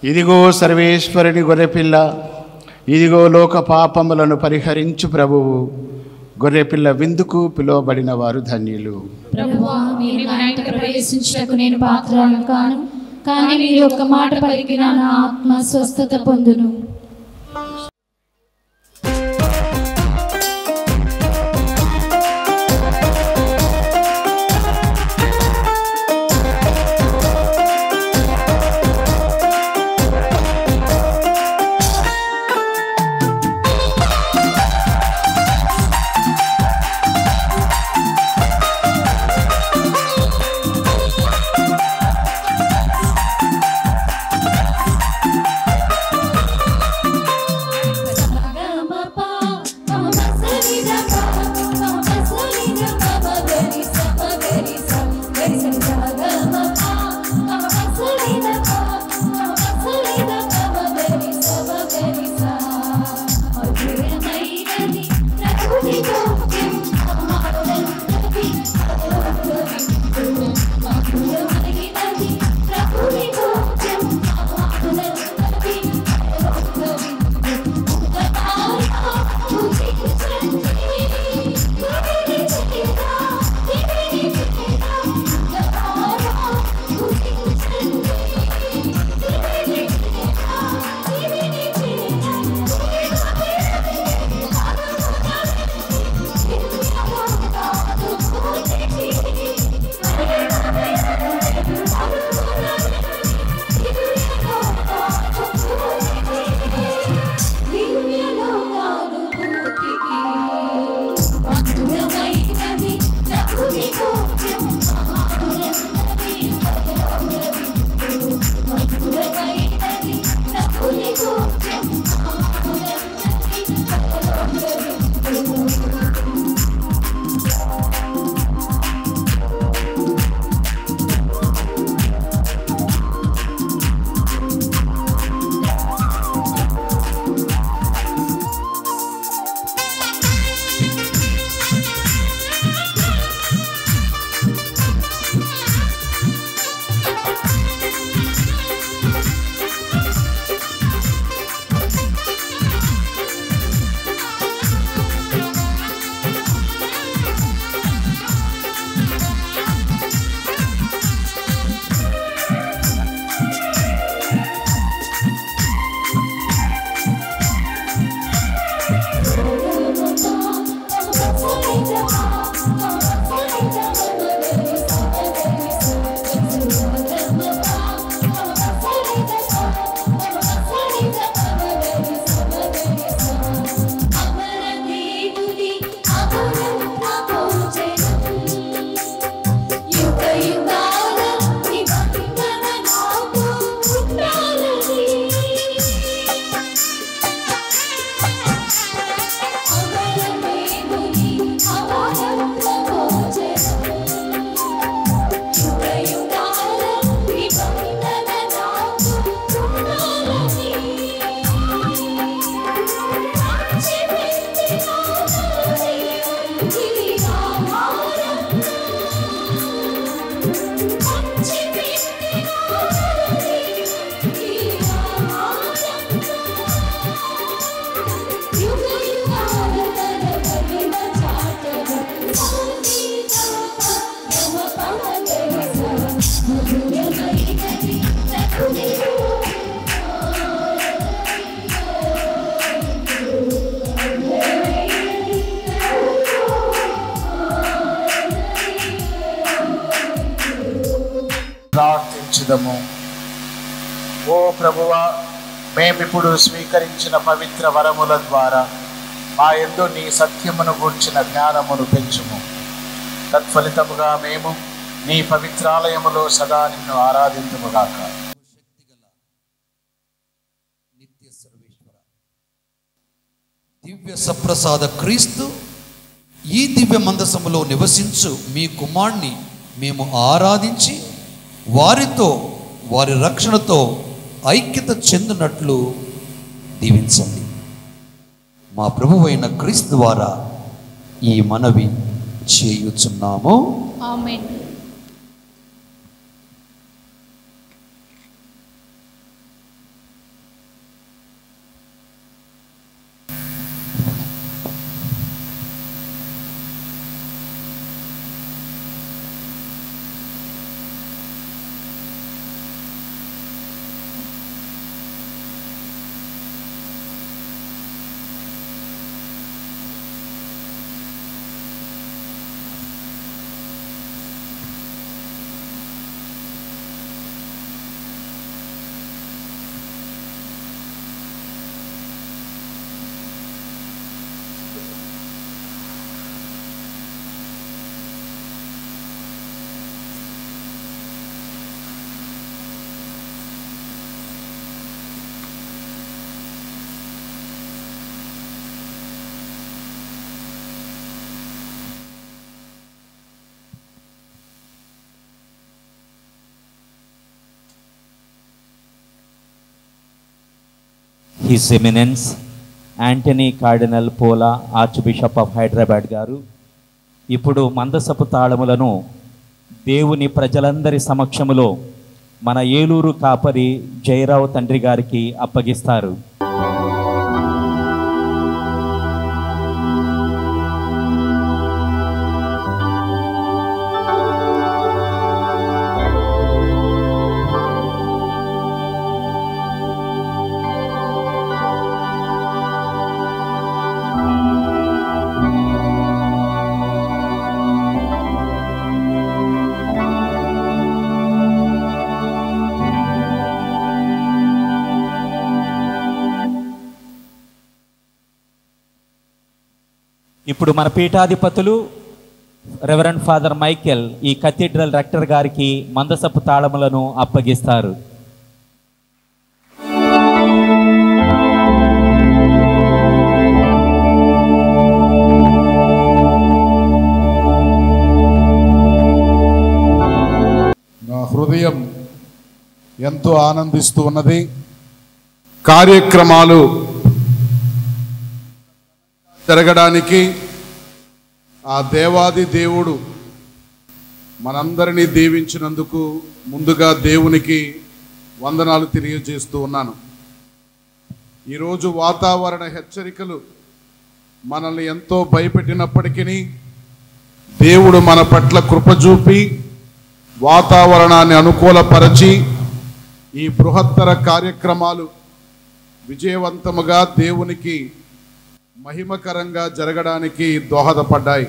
ఇదిగో సర్వేశ్వరుని గొర్రెపిల్ల, ఇదిగో లోక పాపములను పరిహరించు ప్రభువు. గొర్రెపిల్ల విందుకు పిలువబడిన వారు ధన్యులు. ప్రభువా, మీరు నా ఇంట ప్రవేశించుటకు నేను పాత్రను కాను, కానీ మీరు ఒక్క మాట పలికిన నా ఆత్మ స్వస్థత పొందును. ప్రభువా, మేమిప్పుడు స్వీకరించిన పవిత్ర వరముల ద్వారా మా యందు నీ సత్యమును గూర్చిన జ్ఞానమును పెంచుము. తత్ఫలితముగా మేము నీ పవిత్రాలయములో సదా నిన్ను ఆరాధింతుముగాక. దివ్య సప్రసాద క్రీస్తు ఈ దివ్య మందసములో నివసించు మీ కుమారుని మేము ఆరాధించి వారితో వారి రక్షణతో ఐక్యత చెందినట్లు దీవించండి. మా ప్రభువైన క్రీస్తు ద్వారా ఈ మనవి చేయుచున్నాము. ఆమేన్. హిస్ ఎమినెన్స్ యాంటనీ కార్డినల్ పోలా ఆర్చ్ బిషప్ ఆఫ్ హైదరాబాద్ గారు ఇప్పుడు మందసపు తాళములను దేవుని ప్రజలందరి సమక్షములో మన ఏలూరు కాపరి జయరావు తండ్రి గారికి అప్పగిస్తారు. ఇప్పుడు మన పీఠాధిపతులు రెవరెండ్ ఫాదర్ మైకేల్ ఈ కథీడ్రల్ రెక్టర్ గారికి మందసపు తాళములను అప్పగిస్తారు. నా హృదయం ఎంతో ఆనందిస్తూ ఉన్నది. కార్యక్రమాలు జరగడానికి ఆ దేవాది దేవుడు మనందరినీ దీవించినందుకు ముందుగా దేవునికి వందనాలు తెలియజేస్తూ ఉన్నాను. ఈరోజు వాతావరణ హెచ్చరికలు మనల్ని ఎంతో భయపెట్టినప్పటికీ దేవుడు మన పట్ల కృప చూపి వాతావరణాన్ని అనుకూలపరచి ఈ బృహత్తర కార్యక్రమాలు విజయవంతముగా దేవునికి మహిమకరంగా జరగడానికి దోహదపడ్డాయి.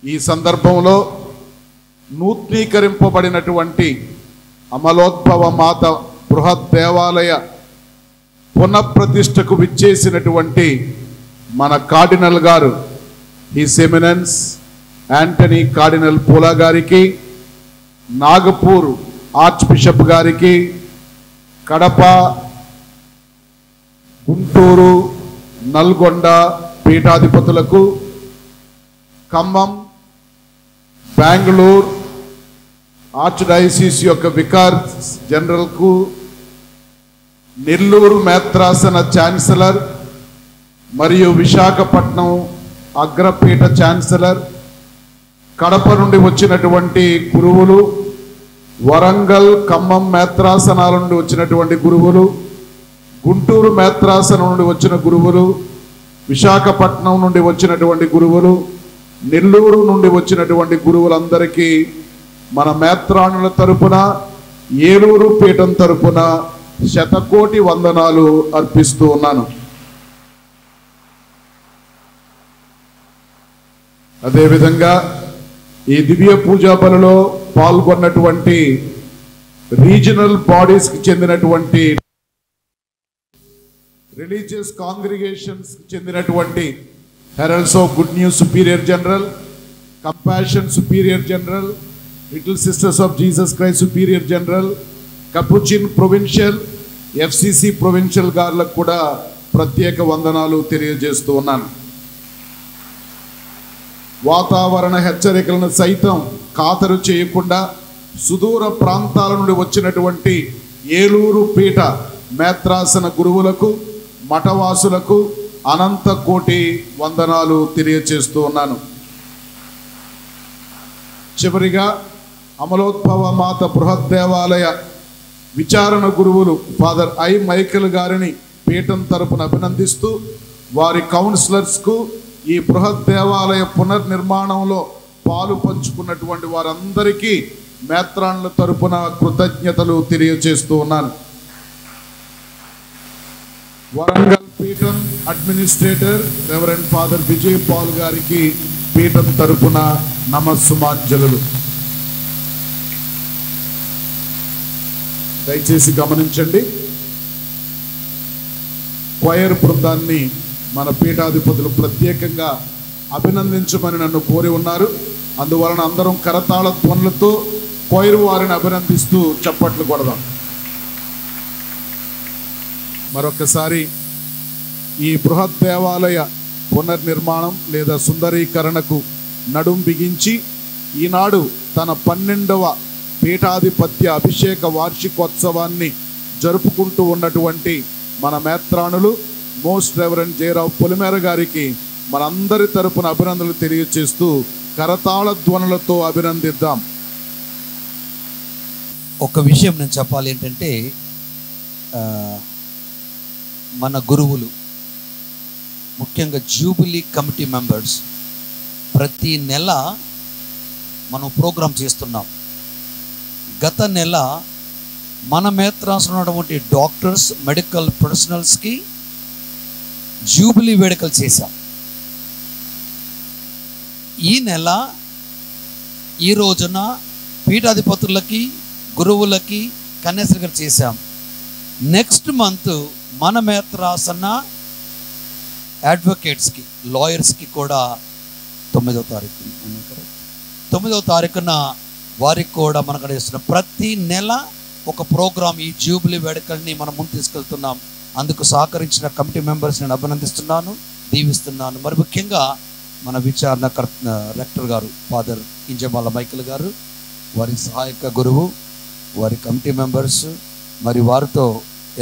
ఈ సందర్భంలో నూతనీకరింపబడినటువంటి అమలోద్భవ మాత బృహత్ దేవాలయ పునఃప్రతిష్టకు విచ్చేసినటువంటి మన కార్డినల్ గారు హిస్ ఎమినెన్స్ యాంటనీ కార్డినల్ పోలా గారికి, నాగపూర్ ఆర్చ్ బిషప్ గారికి, కడప, గుంటూరు, నల్గొండ పీఠాధిపతులకు, ఖమ్మం, బెంగళూరు ఆర్చ్ డయాసిస్ యొక్క వికార్ జనరల్కు, నెల్లూరు మేత్రాసన ఛాన్సలర్ మరియు విశాఖపట్నం అగ్రపీఠ ఛాన్సలర్, కడప నుండి వచ్చినటువంటి గురువులు, వరంగల్ ఖమ్మం మేత్రాసనాల నుండి వచ్చినటువంటి గురువులు, గుంటూరు మేత్రాసనం నుండి వచ్చిన గురువులు, విశాఖపట్నం నుండి వచ్చినటువంటి గురువులు, నెల్లూరు నుండి వచ్చినటువంటి గురువులందరికీ మన మేత్రానుల తరపున ఏలూరు పీఠం తరపున శతకోటి వందనాలు అర్పిస్తూ ఉన్నాను. అదేవిధంగా ఈ దివ్య పూజా బలిలో పాల్గొన్నటువంటి రీజనల్ బాడీస్కి చెందినటువంటి రిలీజియస్ కాంగ్రిగేషన్స్కి చెందినటువంటి heralds of good news superior general, compassion superior general, little sisters of Jesus Christ superior general, Capuchin provincial, FCC provincial గారులకు కూడా ప్రత్యేక వందనాలు తెలియజేస్తూ ఉన్నాను. వాతావరణ హెచ్చరికలను సైతం ఖాతరు చేయకుండా సుదూర ప్రాంతాల నుండి వచ్చినటువంటి ఏలూరు పీఠ మేత్రాసన గురువులకు, మఠవాసులకు అనంత కోటి వందనాలు తెలియజేస్తూ ఉన్నాను. చివరిగా అమలోద్భవ మాత బృహత్ దేవాలయ విచారణ గురువులు ఫాదర్ ఐ మైకేల్ గారిని పీఠం తరపున అభినందిస్తూ, వారి కౌన్సిలర్స్కు ఈ బృహత్ దేవాలయ పునర్నిర్మాణంలో పాలు పంచుకున్నటువంటి వారందరికీ మేత్రాన్ల తరపున కృతజ్ఞతలు తెలియజేస్తూ ఉన్నాను. వరంగల్ పీఠం administrator reverend father Vijay Paul గారికి పీఠం తరపున నమస్సుమాంజలు. దయచేసి గమనించండి, క్వైర్ బృందాన్ని మన పీఠాధిపతులు ప్రత్యేకంగా అభినందించమని నన్ను కోరి ఉన్నారు. అందువలన అందరం కరతాళ ధ్వనులతో క్వైర్ వారిని అభినందిస్తూ చప్పట్లు కొడదాం. మరొకసారి ఈ బృహత్ దేవాలయ పునర్నిర్మాణం లేదా సుందరీకరణకు నడుం బిగించి ఈనాడు తన 12వ పీఠాధిపత్య అభిషేక వార్షికోత్సవాన్ని జరుపుకుంటూ ఉన్నటువంటి మన మేత్రాణులు మోస్ట్ రెవరెండ్ జయరావు పొలిమేర గారికి మనందరి తరపున అభినందనలు తెలియజేస్తూ కరతాళ ధ్వనులతో అభినందిద్దాం. ఒక విషయం నేను చెప్పాలి ఏంటంటే, మన గురువులు ముఖ్యంగా జూబిలీ కమిటీ మెంబర్స్ ప్రతి నెల మనం ప్రోగ్రాం చేస్తున్నాం. గత నెల మన మేత్రాసన ఉన్నటువంటి డాక్టర్స్, మెడికల్ ప్రొఫెషనల్స్కి జూబిలీ వేడుకలు చేశాం. ఈ నెల ఈ రోజున పీఠాధిపతులకి, గురువులకి కన్యాశ్రీ చేశాం. నెక్స్ట్ మంత్ మన మేత్రాసన అడ్వకేట్స్కి, లాయర్స్కి కూడా 9వ తారీఖున వారికి కూడా మనం చేస్తున్నాం. ప్రతి నెల ఒక ప్రోగ్రాం ఈ జూబిలీ వేడుకల్ని మనం ముందు తీసుకెళ్తున్నాం. అందుకు సహకరించిన కమిటీ మెంబర్స్ నేను అభినందిస్తున్నాను, దీవిస్తున్నాను. మరి ముఖ్యంగా మన విచారణ రెక్టర్ గారు ఫాదర్ ఇంజమాల మైకేల్ గారు, వారి సహాయక గురువు, వారి కమిటీ మెంబర్స్, మరి వారితో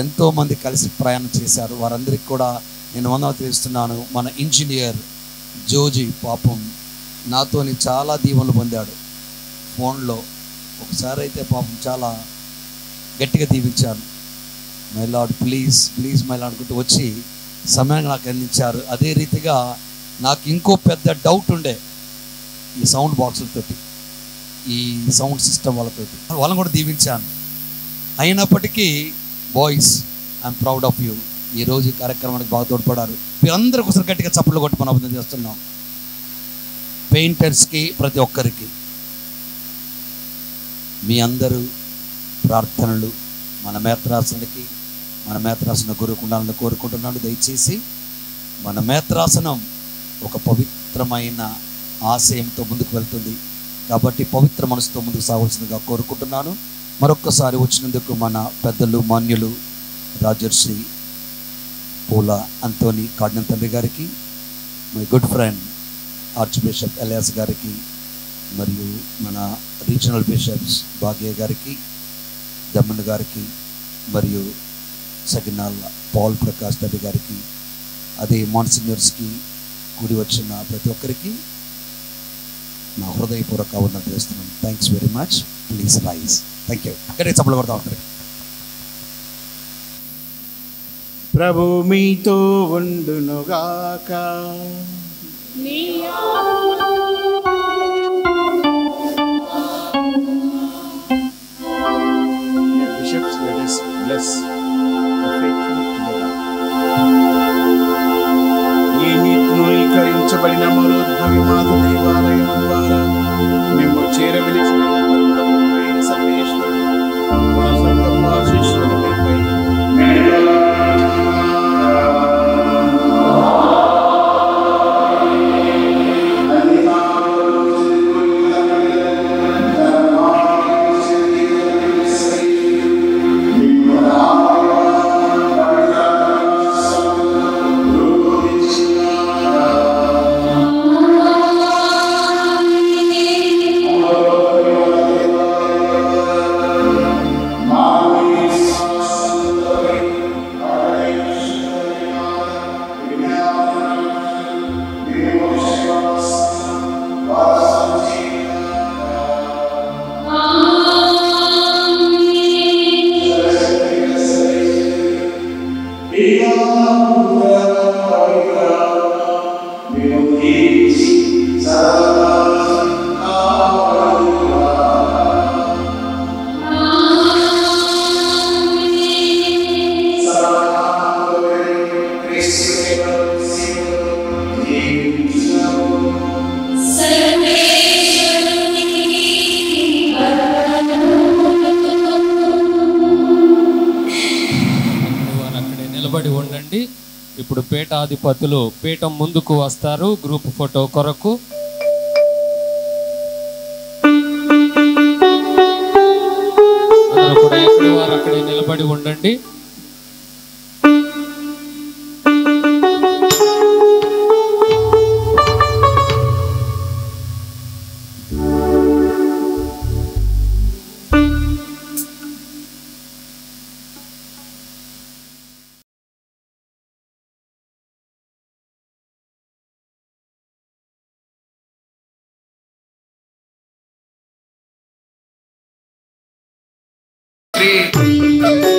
ఎంతోమంది కలిసి ప్రయాణం చేశారు. వారందరికీ కూడా నేను వందనాలు తెలుస్తున్నాను. మన ఇంజనీర్ జోజీ పాపం నాతోని చాలా దీవెనలు పొందాడు ఫోన్లో. ఒకసారి అయితే పాపం చాలా గట్టిగా దీవించాను. My lord please please my lord అనుకుంటూ వచ్చి సమయాన్ని నాకు అందించారు. అదే రీతిగా నాకు ఇంకో పెద్ద డౌట్ ఉండే ఈ సౌండ్ బాక్సులతోటి, ఈ సౌండ్ సిస్టమ్ వాళ్ళని కూడా దీవించాను. అయినప్పటికీ boys, I'm proud of you. ఈరోజు ఈ కార్యక్రమానికి బాగా తోడ్పడారు. మీరందరూ ఒకసారి గట్టిగా చప్పట్లు కొట్టి మనం అభివృద్ధి చేస్తున్నాం. పెయింటర్స్కి, ప్రతి ఒక్కరికి మీ అందరూ ప్రార్థనలు మన మేత్రాసనకి, మన మేత్రాసన గురువుకు ఉండాలని కోరుకుంటున్నాను. దయచేసి మన మేత్రాసనం ఒక పవిత్రమైన ఆశయంతో ముందుకు వెళ్తుంది కాబట్టి పవిత్ర మనసుతో ముందుకు సాగవలసిందిగా కోరుకుంటున్నాను. మరొక్కసారి వచ్చినందుకు మన పెద్దలు, మాన్యులు రాజర్షి పూల అంతోని కార్డినల్ తండ్రి గారికి, my good friend arch bishop alias గారికి, మరియు మన రీజనల్ బిషప్స్ భాగ్య గారికి, దమ్మన్ గారికి, మరియు సగినాల పాల్ ప్రకాష్ రెడ్డి గారికి, అదే మాన్సిన్యూర్స్కి, కూడి వచ్చిన ప్రతి ఒక్కరికి నా హృదయపూర్వక వందనాలు చేస్తున్నాను. Thanks very much. Please rise. Thank you. అక్కడే చప్పట్లు కొడతా ఉంటారు. ప్రభు మీతో ఉండునుగాక. Bishops, let us bless the faithful together. ఈ నూతనీకరించబడిన మరోద్భవి మాత దేవాలయం ద్వారా మేము చేరవెలిసిన సర్వేశ్వరుడు నిలబడి ఉండండి. ఇప్పుడు పీఠాధిపతులు పీఠం ముందుకు వస్తారు గ్రూప్ ఫోటో కొరకు. అందరూ కూడా ఎక్కడి వారు అక్కడే నిలబడి ఉండండి. Three.